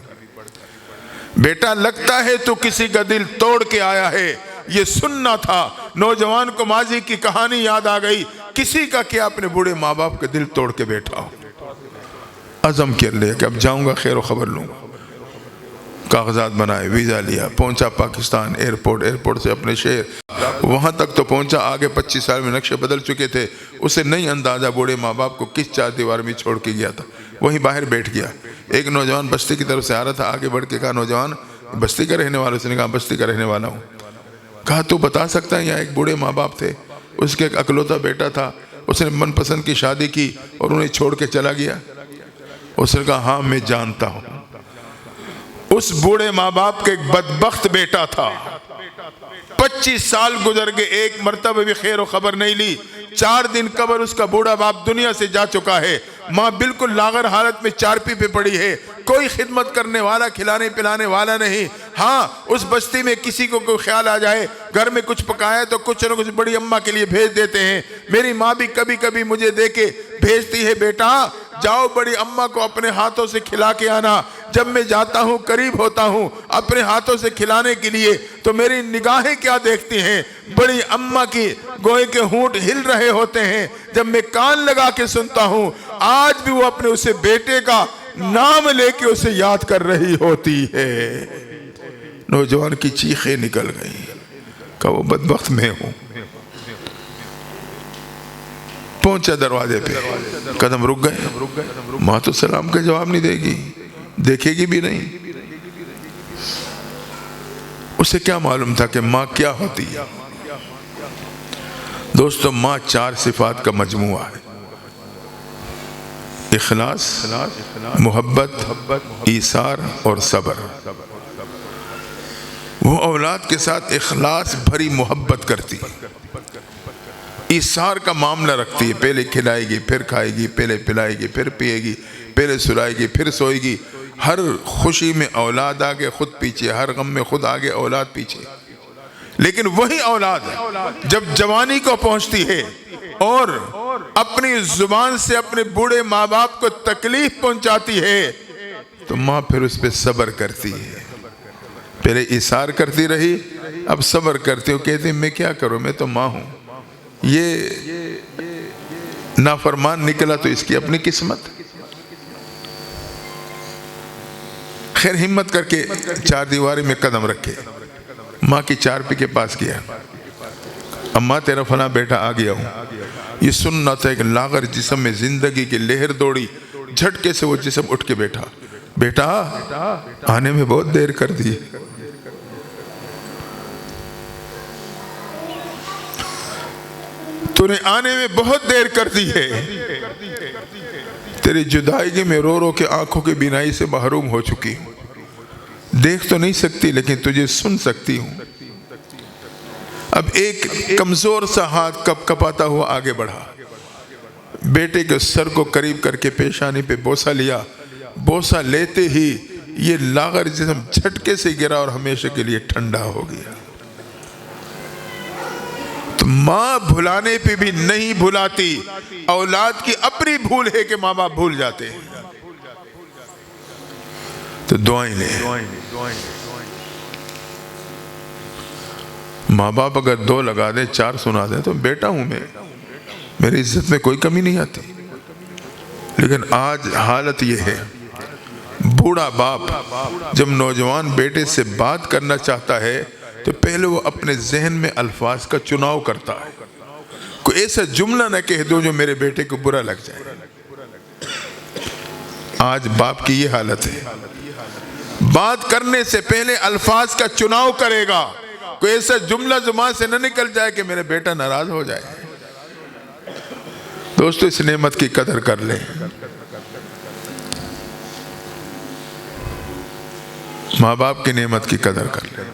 بیٹا لگتا ہے تو کسی کا دل توڑ کے آیا ہے، یہ سننا تھا۔ نوجوان کو ماضی کی کہانی یاد آ گئی، کسی کا کیا اپنے بوڑھے ماں باپ کے دل توڑ کے بیٹھا ہو، عزم کر لیا کہ اب جاؤں گا، خیر و خبر لوں گا۔ کاغذات بنائے، ویزا لیا، پہنچا پاکستان، ایئرپورٹ سے اپنے شہر، وہاں تک تو پہنچا، آگے 25 سال میں نقشے بدل چکے تھے، اسے نہیں اندازہ بوڑھے ماں باپ کو کس چار دیوار میں چھوڑ کے گیا تھا۔ وہیں باہر بیٹھ گیا، ایک نوجوان بستی کی طرف سے آ رہا تھا، آگے بڑھ کے کہا نوجوان بستی کا رہنے والا؟ اس نے کہا بستی کا رہنے والا ہوں۔ کہا تو بتا سکتا ہے، یہاں ایک بوڑھے ماں باپ تھے، اس کے ایک اکلوتا بیٹا تھا، اس نے من پسند کی شادی کی اور انہیں چھوڑ کے چلا گیا؟ اس نے کہا ہاں میں جانتا ہوں۔ اس بوڑھے ماں باپ کے ایک بدبخت بیٹا تھا، 25 سال گزر گئے، ایک مرتبہ بھی خیر و خبر نہیں لی۔ 4 دن قبل اس کا بوڑھا باپ دنیا سے جا چکا ہے، ماں بالکل لاغر حالت میں چارپی پہ پڑی ہے، کوئی خدمت کرنے والا، کھلانے پلانے والا نہیں۔ ہاں اس بستی میں کسی کو کوئی خیال آ جائے، گھر میں کچھ پکایا تو کچھ نہ کچھ بڑی اماں کے لیے بھیج دیتے ہیں۔ میری ماں بھی کبھی کبھی مجھے دے کے بھیجتی ہے، بیٹا جاؤ بڑی اماں کو اپنے ہاتھوں سے کھلا کے آنا۔ جب میں جاتا ہوں، قریب ہوتا ہوں اپنے ہاتھوں سے کھلانے کے لیے، تو میری نگاہیں کیا دیکھتی ہیں؟ بڑی اماں کی گوئے کے ہونٹ ہل رہے ہوتے ہیں۔ جب میں کان لگا کے سنتا ہوں، آج بھی وہ اپنے اسے بیٹے کا نام لے کے اسے یاد کر رہی ہوتی ہے۔ نوجوان کی چیخیں نکل گئیں، کہ وہ بدبخت میں ہوں۔ پہنچا دروازے پہ، قدم رک گئے، ماں تو سلام کا جواب نہیں دے گی، دیکھے گی بھی نہیں۔ اسے کیا معلوم تھا کہ ماں کیا ہوتی ہے؟ دوستو ماں 4 صفات کا مجموعہ ہے: اخلاص، محبت، ایثار اور صبر۔ وہ اولاد کے ساتھ اخلاص بھری محبت کرتی، ایثار کا معاملہ رکھتی ہے، پہلے کھلائے گی پھر کھائے گی، پہلے پلائے گی پھر پیے گی، پہلے سلائے گی پھر سوئے گی۔ ہر خوشی میں اولاد آگے خود پیچھے، ہر غم میں خود آگے اولاد پیچھے۔ لیکن وہی اولاد جب جوانی کو پہنچتی ہے اور اپنی زبان سے اپنے بوڑھے ماں باپ کو تکلیف پہنچاتی ہے، تو ماں پھر اس پہ صبر کرتی ہے۔ پہلے ایثار کرتی رہی، اب صبر کرتی ہوں، کہتی میں کیا کروں، میں تو ماں ہوں، یہ نافرمان نکلا تو اس کی اپنی قسمت۔ خیر ہمت کر کے 4 دیواری میں قدم رکھے، ماں کی چارپی کے پاس گیا، اماں تیرا فلاں بیٹا آ گیا ہوں۔ یہ سننا تھا، ایک لاغر جسم میں زندگی کی لہر دوڑی، جھٹکے سے وہ جسم اٹھ کے بیٹھا۔ بیٹا آنے میں بہت دیر کر دی، تو نے آنے میں بہت دیر کر دی ہے، تیری جدائیگی میں رو رو کے آنکھوں کی بینائی سے محروم ہو چکی ہوں، دیکھ تو نہیں سکتی لیکن تجھے سن سکتی ہوں۔ اب ایک کمزور سا ہاتھ کپ کپاتا ہوا آگے بڑھا، بیٹے کے سر کو قریب کر کے پیشانی پہ بوسہ لیا، بوسہ لیتے ہی یہ لاغر جسم جھٹکے سے گرا اور ہمیشہ کے لیے ٹھنڈا ہو گیا۔ تو ماں بھلانے پہ بھی نہیں بھلاتی، اولاد کی اپنی بھول ہے کہ ماں باپ بھول جاتے ہیں۔ تو دعائیں لیں، ماں باپ اگر 2 لگا دیں 4 سنا دیں تو بیٹا ہوں میں، میری عزت میں کوئی کمی نہیں آتی۔ لیکن آج حالت یہ ہے، بوڑھا باپ جب نوجوان بیٹے سے بات کرنا چاہتا ہے تو پہلے وہ اپنے ذہن میں الفاظ کا چناؤ کرتا ہے، کوئی ایسا جملہ نہ کہہ دو جو میرے بیٹے کو برا لگ جائے۔ آج باپ کی یہ حالت ہے، بات کرنے سے پہلے الفاظ کا چناؤ کرے گا، کوئی ایسا جملہ زبان سے نہ نکل جائے کہ میرے بیٹا ناراض ہو جائے۔ دوستو اس نعمت کی قدر کر لیں، ماں باپ کی نعمت کی قدر کر لیں۔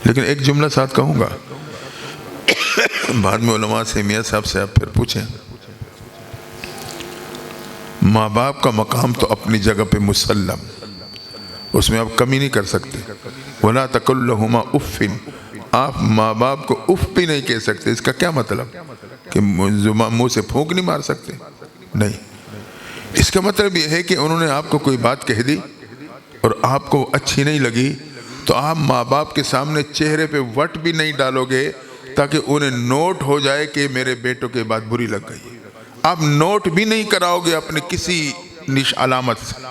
لیکن ایک جملہ ساتھ کہوں گا، بعد میں علماء سے میاں صاحب سے آپ پھر پوچھیں، ماں باپ کا مقام تو اپنی جگہ پہ مسلم، اس میں آپ کمی نہیں کر سکتے۔ وَلَا تَقُلْ لَهُمَا اُفٍّ، آپ ماں باپ کو اف بھی نہیں کہہ سکتے۔ اس کا کیا مطلب کہ منہ سے پھونک نہیں مار سکتے؟ نہیں، اس کا مطلب یہ ہے کہ انہوں نے آپ کو کوئی بات کہہ دی اور آپ کو اچھی نہیں لگی تو آپ ماں باپ کے سامنے چہرے پہ وٹ بھی نہیں ڈالو گے تاکہ انہیں نوٹ ہو جائے کہ میرے بیٹوں کے بات بری لگ گئی۔ آپ نوٹ بھی نہیں کراؤ گے اپنے کسی علامت سے۔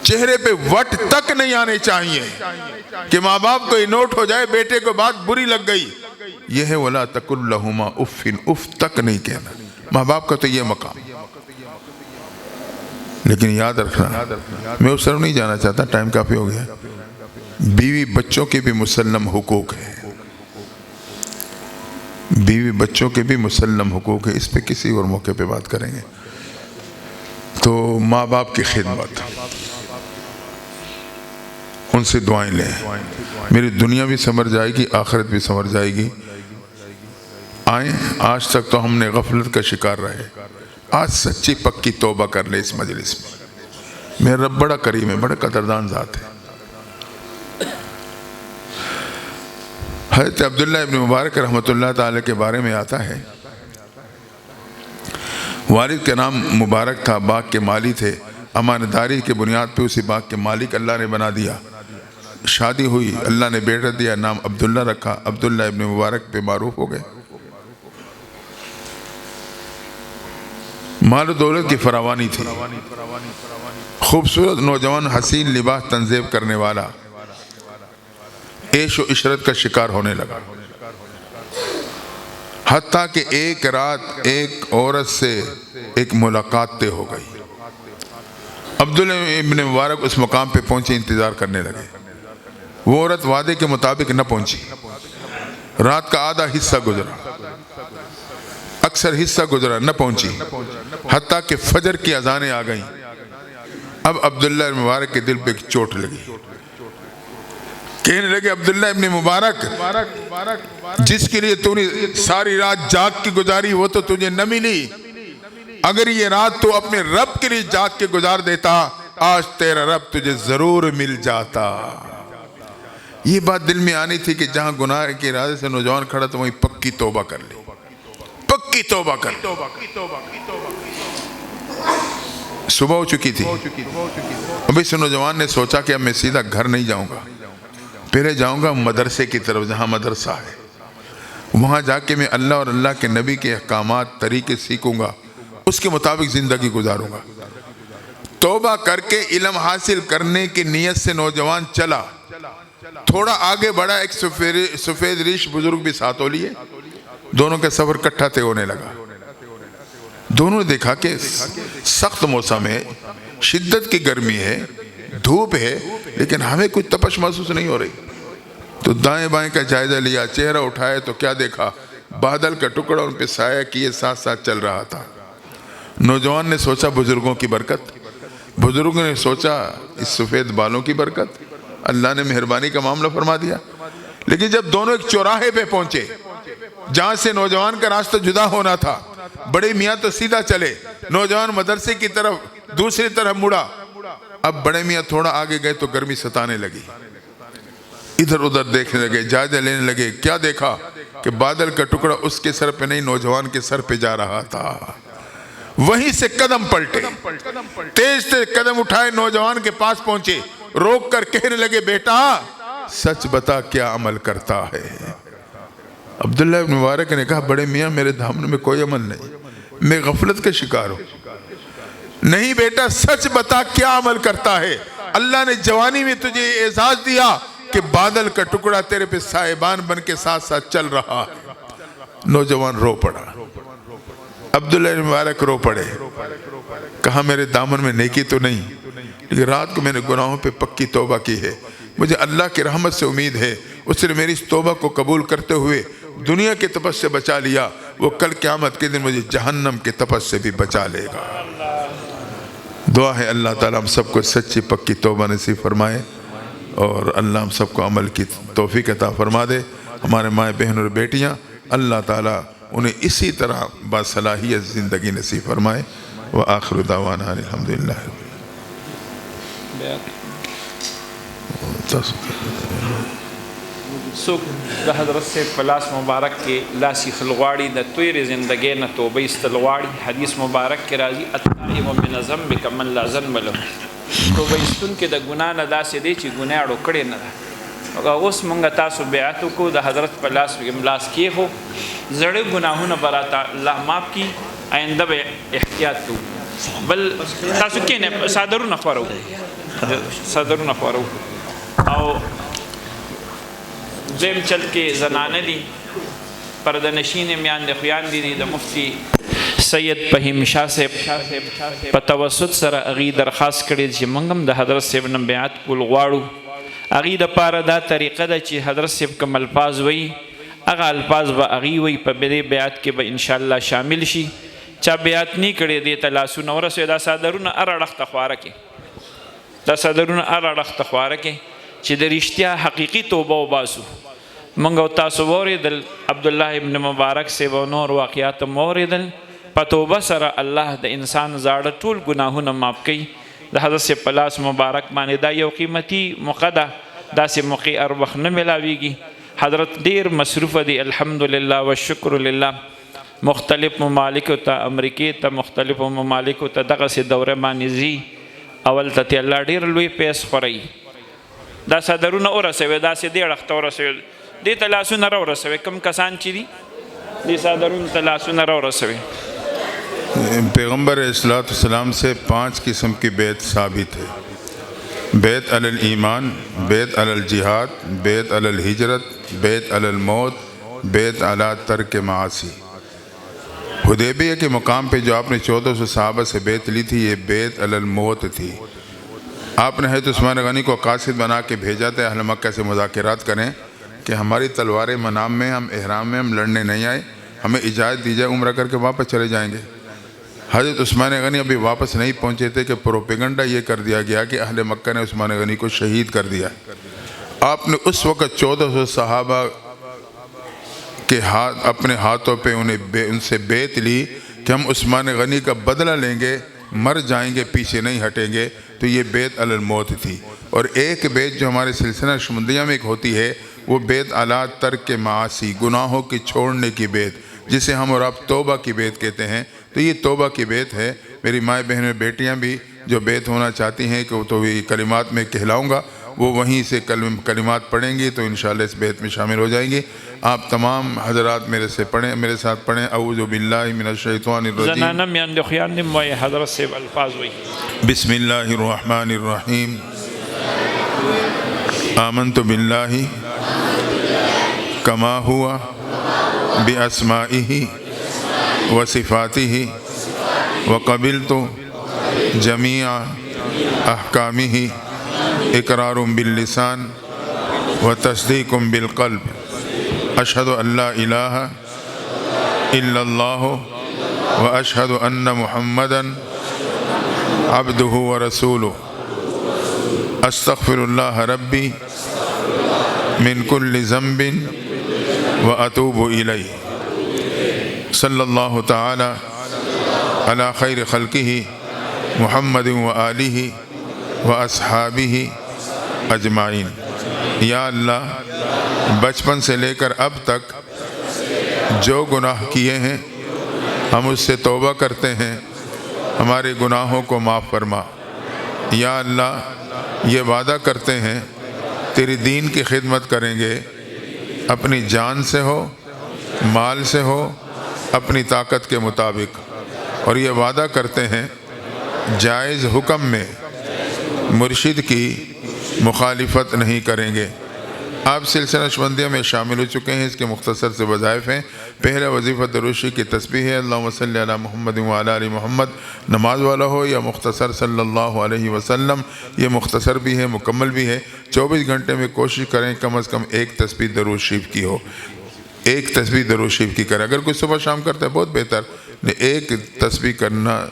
چہرے پہ وٹ تک نہیں آنے چاہیے کہ ماں باپ کو یہ نوٹ ہو جائے بیٹے کو بات بری لگ گئی. یہ ہے وَلَا تَقُلْ لَهُمَا اُفٍّ، اف تک نہیں کہنا. ماں باپ کا تو یہ مقام. لیکن یاد رکھنا، میں اس طرف نہیں جانا چاہتا، ٹائم کافی ہو گیا. بیوی بچوں کے بھی مسلم حقوق ہیں. بیوی بچوں کے بھی مسلم حقوق ہیں. اس پہ کسی اور موقع پہ بات کریں گے. تو ماں باپ کی خدمت، ان سے دعائیں لیں. میری دنیا بھی سنور جائے گی، آخرت بھی سنور جائے گی. آئیں، آج تک تو ہم نے غفلت کا شکار رہے، آج سچی پکی توبہ کر لیں اس مجلس میں. میرا رب بڑا کریم ہے، بڑا قدردان ذات ہے. حضرت عبداللہ ابن مبارک رحمۃ اللہ تعالی کے بارے میں آتا ہے، والد کا نام مبارک تھا، باغ کے مالی تھے. امانتداری کے بنیاد پہ اسی باغ کے مالک اللہ نے بنا دیا. شادی ہوئی، اللہ نے بیٹا دیا، نام عبداللہ رکھا. عبداللہ ابن مبارک پہ معروف ہو گئے. مال و دولت کی فراوانی تھی. خوبصورت نوجوان، حسین لباس تنظیم کرنے والا، عیش و عشرت کا شکار ہونے لگا. حتیٰ کہ ایک رات ایک عورت سے ایک ملاقات طے ہو گئی. عبداللہ ابن مبارک اس مقام پہ پہنچے، انتظار کرنے لگے. وہ عورت وعدے کے مطابق نہ پہنچی. رات کا آدھا حصہ گزرا، اکثر حصہ گزرا، نہ پہنچی. حتیٰ کہ فجر کی اذانیں آ گئیں. اب عبداللہ ابن مبارک کے دل پہ ایک چوٹ لگی. کہنے لگے عبداللہ ابن مبارک، جس کے لیے تو نے ساری رات جاگ کے گزاری وہ تو تجھے نہ ملی. اگر یہ رات تو اپنے رب کے لیے جاگ کے گزار دیتا، آج تیرا رب تجھے ضرور مل جاتا. یہ بات دل میں آنی تھی کہ جہاں گناہ کے ارادے سے نوجوان کھڑا تو وہیں پکی توبہ کر لے، پکی توبہ کر لے. صبح ہو چکی تھی. اب اس نوجوان نے سوچا کہ اب میں سیدھا گھر نہیں جاؤں گا، پہلے جاؤں گا مدرسے کی طرف جہاں مدرسہ ہے. وہاں جا کے میں اللہ اور اللہ کے نبی کے احکامات، طریقے سیکھوں گا، اس کے مطابق زندگی گزاروں گا. توبہ کر کے علم حاصل کرنے کی نیت سے نوجوان چلا. تھوڑا آگے بڑھا، ایک سفید ریش بزرگ بھی ساتھ ہو لیے. دونوں کا سفر کٹھا طے ہونے لگا. دونوں نے دیکھا کہ سخت موسم ہے، شدت کی گرمی ہے، دھوپ ہے، لیکن ہمیں کوئی تپش محسوس نہیں ہو رہی. تو دائیں بائیں کا جائزہ لیا، چہرہ اٹھائے تو کیا دیکھا؟ بادل کا ٹکڑا ان پہ سایہ کیے ساتھ ساتھ چل رہا تھا. نوجوان نے سوچا بزرگوں کی برکت، بزرگوں نے سوچا اس سفید بالوں کی برکت، اللہ نے مہربانی کا معاملہ فرما دیا. لیکن جب دونوں ایک چوراہے پہ پہنچے جہاں سے نوجوان کا راستہ جدا ہونا تھا، بڑے میاں تو سیدھا چلے، نوجوان مدرسے کی طرف دوسری طرف مڑا. اب بڑے میاں تھوڑا آگے گئے تو گرمی ستانے لگی. ادھر ادھر دیکھنے لگے، جائزہ لینے لگے. کیا دیکھا کہ بادل کا ٹکڑا اس کے سر پہ نہیں، نوجوان کے سر پہ جا رہا تھا. وہیں سے قدم پلٹے، تیز سے قدم اٹھائے، نوجوان کے پاس پہنچے، روک کر کہنے لگے بیٹا سچ بتا کیا عمل کرتا ہے؟ عبداللہ ابن مبارک نے کہا بڑے میاں میرے دامن میں کوئی عمل نہیں، میں غفلت کا شکار ہوں. نہیں بیٹا سچ بتا کیا عمل کرتا ہے؟ اللہ نے جوانی میں تجھے اعزاز دیا کہ بادل کا ٹکڑا تیرے پہ سائبان بن کے ساتھ ساتھ چل رہا ہے. نوجوان رو پڑا. عبداللہ ابن مبارک رو پڑے. کہا میرے دامن میں نیکی تو نہیں، لیکن رات کو میں نے گناہوں پہ پکی توبہ کی ہے. مجھے اللہ کی رحمت سے امید ہے، اس نے میری اس توبہ کو قبول کرتے ہوئے دنیا کے تپس سے بچا لیا، وہ کل قیامت کے دن مجھے جہنم کے تپس سے بھی بچا لے گا. دعا ہے اللہ تعالیٰ ہم سب کو سچی پکی توبہ نصیب فرمائے، اور اللہ ہم سب کو عمل کی توفیق عطا فرما دے. ہمارے مائیں بہن اور بیٹیاں اللہ تعالیٰ انہیں اسی طرح باصلاحیت زندگی نصیب فرمائے. وآخر دعوانا الحمدللہ. سوک دا حضرت سے پلاس مبارک کے لاسی خلغواڑی دا تویر زندگی نا توبہ استلغواڑی. حدیث مبارک کے راضی التائب من ذنبک من لا ذنب له. توبہ استن کے دا گناہ نا دا سے دے چی گناہ اڑو کڑے نا دا. اس منگا تاسو بیعتو کو دا حضرت پلاس املاس کیے ہو، زڑے گناہوں نا براتا اللہ ماپ کی، آئندہ بے احتیاط کو. بل تاسو کینے سادرو نخوارو صدرونه خورو او زم چل کې زنانه دي پرده نشین میان د خویان دي د مفتی سید فهیم شاه صاحب په توسط سره اغي درخواست کړي چې موږ هم د حضرت صاحب نه بیعت کول غواړو اغي د پاره دا طریقه ده چې حضرت صاحب کوم الفاظ وایي هغه الفاظ به اغي وایي په دې بیعت کې به ان شاء الله شامل شي چا بیعت نه کړي دې ته لاسونه ورسوي دا صادرونه ار اړخته خواره کې دا صادرونه ار اړخته خواره کې چې د رښتیا حقیقي توبه وباسو موږ او تاسو واورېدل عبدالله ابن مبارک صاحب او نور واقعات مو واورېدل په توبه سره الله د انسان زاړه ټول ګناهونه معاف کوي د حضرت صاحب په لاس مبارک باندې دا یو قیمتي موقع ده داسې موقع هر وخت نه میلاویږي حضرت ډیر مصروفه دي الحمدلله والشکر لله مختلف ممالکو ته امریکې ته مختلفو ممالکو ته دغسې دوره باندې ځي اول ته الله ډیر لوی پیس خورئ دا صدرونه ورسوي داسې دې اړخته ورسوي دې ته لاسونه راورسوي کوم کسان چې دي دې صدرونو ته لاسونه راورسوي پیغمبر اصلاۃ السلام سے 5 قسم کی بیعت ثابت ہے بیعت علی الایمان بیعت علی الجہاد بیعت علی الہجرت بیعت علی الموت بیعت علی ترک معاصی حدیبیہ کے مقام پہ جو آپ نے 1400 صحابہ سے بیعت لی تھی یہ بیعت علی الموت تھی آپ نے حضرت عثمان غنی کو قاصد بنا کے بھیجا تھا اہل مکہ سے مذاکرات کریں کہ ہماری تلواریں منام میں ہم احرام میں ہم لڑنے نہیں آئے ہمیں اجازت دی جائے عمرہ کر کے واپس چلے جائیں گے حضرت عثمان غنی ابھی واپس نہیں پہنچے تھے کہ پروپیگنڈا یہ کر دیا گیا کہ اہل مکہ نے عثمان غنی کو شہید کر دیا آپ نے اس وقت 1400 صحابہ کے ہاتھ اپنے ہاتھوں پہ ان سے بیعت لی کہ ہم عثمان غنی کا بدلہ لیں گے مر جائیں گے پیچھے نہیں ہٹیں گے تو یہ بیعت علی الموت تھی اور ایک بیعت جو ہمارے سلسلہ شمندیہ میں ایک ہوتی ہے وہ بیعت علی ترک معاصی گناہوں کی چھوڑنے کی بیعت جسے ہم اور آپ توبہ کی بیعت کہتے ہیں تو یہ توبہ کی بیعت ہے میری مائیں بہنیں بیٹیاں بھی جو بیعت ہونا چاہتی ہیں کہ وہ تو یہ کلمات میں کہلاؤں گا وہ وہیں سے کلمات پڑھیں گی تو انشاءاللہ اس بیعت میں شامل ہو جائیں گی آپ تمام حضرات میرے سے پڑھیں میرے ساتھ پڑھیں اعوذ باللہ من الشیطان الرجیم زنانہ میان د خویان دي موایي حضرت صاحب الفاظ وایي بسم اللہ الرحمن الرحیم آمنت باللہ کما ہوا باسمائہ وصفاتہ وقبلت جمیع احکامہ اقرار باللسان وتصدیق بالقلب اشہد ان لا الہ الا اللہ واشہد ان محمدا عبدہ ورسولہ استغفر اللہ ربی من کل ذنب واتوب الیہ صلی اللہ تعالی علی خیر خلقہ محمد وآلہ واصحابہ اجمعین یا اللہ بچپن سے لے کر اب تک جو گناہ کیے ہیں ہم اس سے توبہ کرتے ہیں ہمارے گناہوں کو معاف فرما یا اللہ یہ وعدہ کرتے ہیں تیری دین کی خدمت کریں گے اپنی جان سے ہو مال سے ہو اپنی طاقت کے مطابق اور یہ وعدہ کرتے ہیں جائز حکم میں مرشد کی مخالفت نہیں کریں گے آپ سلسلہ شمندیہ میں شامل ہو چکے ہیں اس کے مختصر سے وظائف ہیں پہلا وظیفہ درود شریف کی تسبیح ہے اللہم صلی علی محمد وعلی آل محمد نماز والا ہو یا مختصر صلی اللہ علیہ وسلم یہ مختصر بھی ہے مکمل بھی ہے 24 گھنٹے میں کوشش کریں کم از کم ایک تسبیح درود شریف کی ہو ایک تسبیح درود شریف کی کریں اگر کوئی صبح شام کرتا ہے بہت بہتر ایک تسبیح کرنا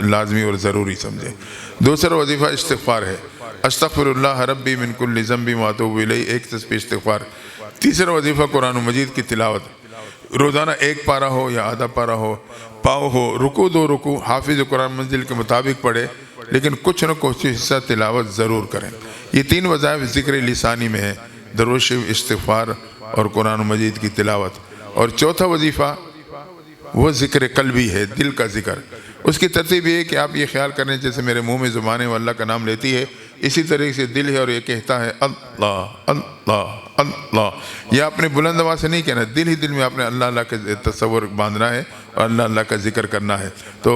لازمی اور ضروری سمجھیں دوسرا وظیفہ استغفار ہے استغفر اللہ ربی من کل ذنب واتوب الیہ ایک تسبیح استغفار تیسرا وظیفہ قرآن مجید کی تلاوت روزانہ ایک پارہ ہو یا آدھا پارہ ہو پاؤ ہو رکوع دو رکوع حافظ قرآن منزل کے مطابق پڑھے لیکن کچھ نہ کچھ حصہ تلاوت ضرور کریں یہ تین وظائف ذکر لسانی میں ہیں درود شریف استغفار اور قرآن مجید کی تلاوت اور چوتھا وظیفہ وہ ذکر قلبی ہے دل کا ذکر اس کی ترتیب یہ ہے کہ آپ یہ خیال کریں جیسے میرے منہ میں زبان ہے وہ اللہ کا نام لیتی ہے اسی طریقے سے دل ہے اور یہ کہتا ہے اللہ اللہ اللہ یہ اپنے بلند آواز سے نہیں کہنا دل ہی دل میں آپ نے اللہ اللہ کا تصور باندھنا ہے اور اللہ اللہ کا ذکر کرنا ہے تو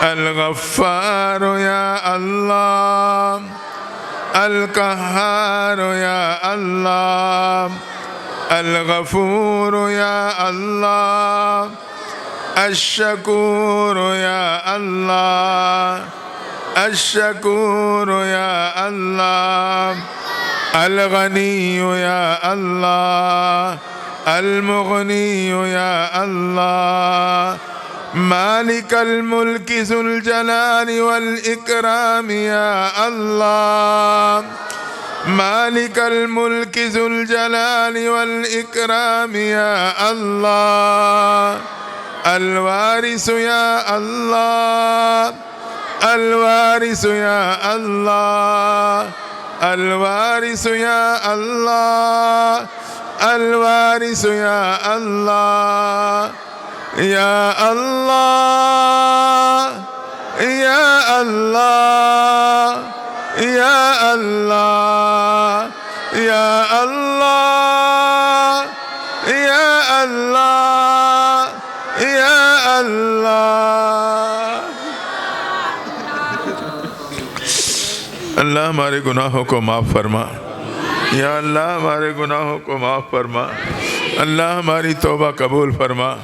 الغفار یا اللہ، القہار یا اللہ، الغفور یا اللہ، الشکور یا اللہ، الشکور یا اللہ، الغنی یا اللہ، المغنی یا اللہ، مالک الملک ذو الجلال والإکرام یا اللہ، مالک الملک ذو الجلال والإکرام یا اللہ، الوارث یا اللہ، الوارث یا اللہ، الوارث یا اللہ، الوارث یا اللہ، یا اللہ، یا اللہ، یا اللہ، یا اللہ، یا اللہ، یا اللہ۔ اللہ ہمارے گناہوں کو معاف فرما، یا اللہ ہمارے گناہوں کو معاف فرما، اللہ ہماری توبہ قبول فرما،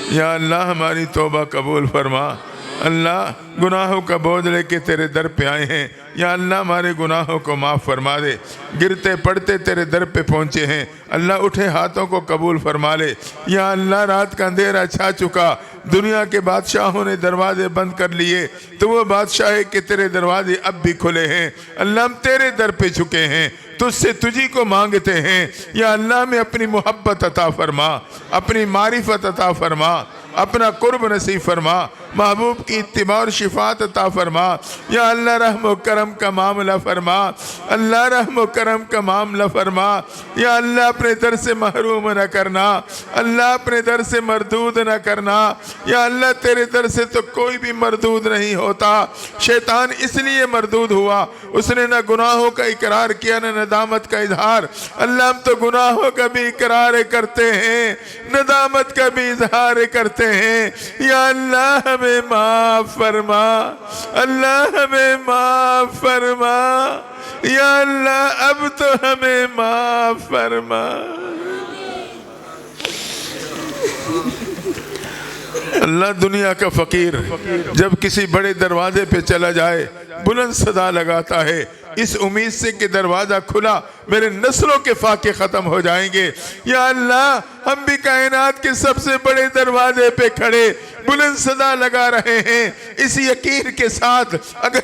یا اللہ ہماری توبہ قبول فرما۔ اللہ گناہوں کا بوجھ لے کے تیرے در پہ آئے ہیں، یا اللہ ہمارے گناہوں کو معاف فرما دے، گرتے پڑتے تیرے در پہ پہنچے ہیں، اللہ اٹھے ہاتھوں کو قبول فرما لے۔ یا اللہ رات کا اندھیرا چھا چکا، دنیا کے بادشاہوں نے دروازے بند کر لیے، تو وہ بادشاہ کے تیرے دروازے اب بھی کھلے ہیں۔ اللہ ہم تیرے در پہ جھکے ہیں، تجھ سے تجھی کو مانگتے ہیں، یا اللہ میں اپنی محبت عطا فرما، اپنی معرفت عطا فرما، اپنا قرب نصیب فرما، محبوب کی اتباع اور شفاعت عطا فرما۔ یا اللہ رحم و کرم کا معاملہ فرما، اللہ رحم و کرم کا معاملہ فرما۔ یا اللہ اپنے در سے محروم نہ کرنا، اللہ اپنے در سے مردود نہ کرنا۔ یا اللہ تیرے در سے تو کوئی بھی مردود نہیں ہوتا، شیطان اس لیے مردود ہوا، اس نے نہ گناہوں کا اقرار کیا نہ ندامت کا اظہار۔ اللہ ہم تو گناہوں کا بھی اقرار کرتے ہیں، ندامت کا بھی اظہار کرتے ہیں۔ یا اللہ ہمیں معاف فرما، اللہ ہمیں معاف فرما، یا اللہ اب تو ہمیں معاف فرما۔ اللہ دنیا کا فقیر جب کسی بڑے دروازے پہ چلا جائے بلند صدا لگاتا ہے، اس امید سے کہ دروازہ کھلا میرے نسلوں کے فاقے ختم ہو جائیں گے۔ یا اللہ ہم بھی کائنات کے سب سے بڑے دروازے پہ کھڑے بلند صدا لگا رہے ہیں، اس یقین کے ساتھ اگر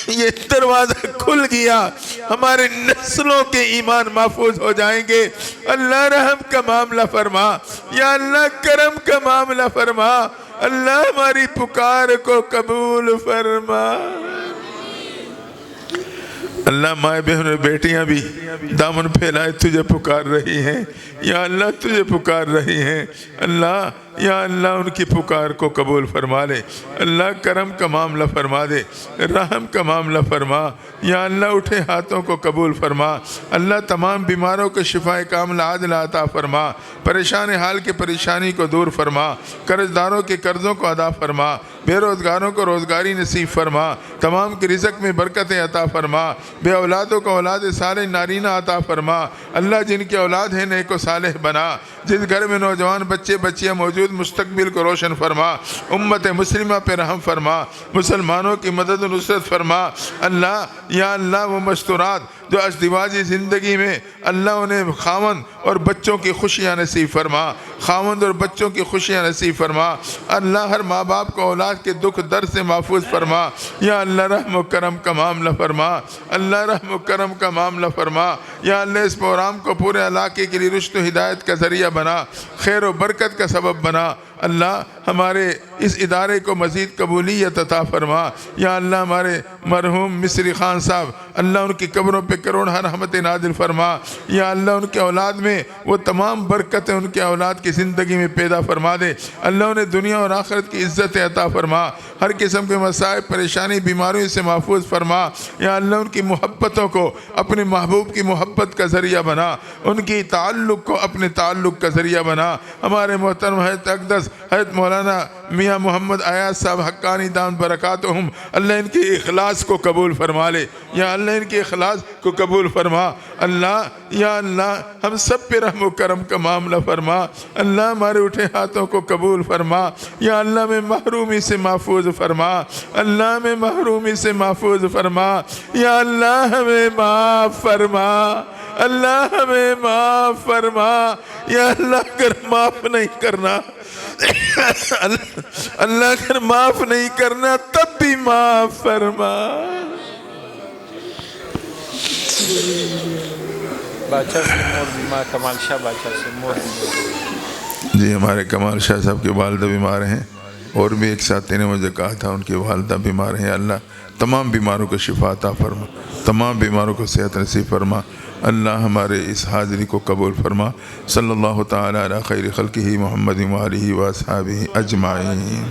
یہ دروازہ کھل گیا ہمارے نسلوں کے ایمان محفوظ ہو جائیں گے۔ اللہ رحم کا معاملہ فرما، یا اللہ کرم کا معاملہ فرما، اللہ ہماری پکار کو قبول فرما۔ اللہ مائیں بہن اور بیٹیاں بھی دامن پھیلائے تجھے پکار رہی ہیں، یا اللہ تجھے پکار رہی ہیں۔ اللہ یا اللہ ان کی پکار کو قبول فرما لے، اللہ کرم کا معاملہ فرما دے، رحم کا معاملہ فرما۔ یا اللہ اٹھے ہاتھوں کو قبول فرما، اللہ تمام بیماروں کو شفاء کاملہ عاجلہ عطا فرما، پریشان حال کے پریشانی کو دور فرما، قرض داروں کے قرضوں کو ادا فرما، بے روزگاروں کو روزگاری نصیب فرما، تمام کی رزق میں برکتیں عطا فرما، بے اولادوں کو اولاد صالح نارینہ عطا فرما۔ اللہ جن کی اولاد ہے نیک و صالح بنا، جس گھر میں نوجوان بچے بچیاں موجود مستقبل کو روشن فرما، امت مسلمہ پہ رحم فرما، مسلمانوں کی مدد و نصرت فرما۔ اللہ یا اللہ وہ مستورات جو ازدواجی زندگی میں اللہ انہیں خاوند اور بچوں کی خوشیاں نصیب فرما، خاوند اور بچوں کی خوشیاں نصیب فرما۔ اللہ ہر ماں باپ کو اولاد کے دکھ درد سے محفوظ فرما۔ یا اللہ رحم و کرم کا معاملہ فرما، اللہ رحم و کرم کا معاملہ فرما۔ یا اللہ اس پروگرام کو پورے علاقے کے لیے رشد و ہدایت کا ذریعہ بنا، خیر و برکت کا سبب بنا۔ اللہ ہمارے اس ادارے کو مزید قبولیت عطا فرما۔ یا اللہ ہمارے مرحوم مصری خان صاحب، اللہ ان کی قبروں پہ کروڑ رحمت نازل فرما۔ یا اللہ ان کے اولاد میں وہ تمام برکتیں ان کے اولاد کی زندگی میں پیدا فرما دے۔ اللہ انہیں دنیا اور آخرت کی عزت عطا فرما، ہر قسم کے مسائل پریشانی بیماریوں سے محفوظ فرما۔ یا اللہ ان کی محبتوں کو اپنے محبوب کی محبت کا ذریعہ بنا، ان کی تعلق کو اپنے تعلق کا ذریعہ بنا۔ ہمارے محترم حضرت اقدس حضرت مولانا میاں محمد ایاز صاحب حقانی دامت برکاتہم، اللہ ان کے اخلاص کو قبول فرما لے، یا اللہ ان کے اخلاص کو قبول فرما، اللہ یا اللہ ہم سب پہ رحم و کرم کا معاملہ فرما، اللہ ہمارے اٹھے ہاتھوں کو قبول فرما، یا اللہ میں محرومی سے محفوظ فرما، اللہ میں محرومی سے محفوظ فرما، یا اللہ ہمیں معاف فرما، اللہ ہمیں معاف فرما، یا اللہ اگر معاف نہیں کرنا اللہ اگر معاف نہیں کرنا تب بھی معاف فرما۔ باچا سے مور بیمار، کمال شاہ باچا سے مور بیمار۔ جی ہمارے کمال شاہ صاحب کی والدہ بیمار ہیں، اور بھی ایک ساتھی نے مجھے کہا تھا ان کی والدہ بیمار ہیں، اللہ تمام بیماروں کو شفا عطا فرما، تمام بیماروں کو صحت نصیب فرما، اللہ ہمارے اس حاضری کو قبول فرما۔ صلی اللہ تعالی علی خیر خلقہ محمد و آلہ و اصحابہ اجمعین۔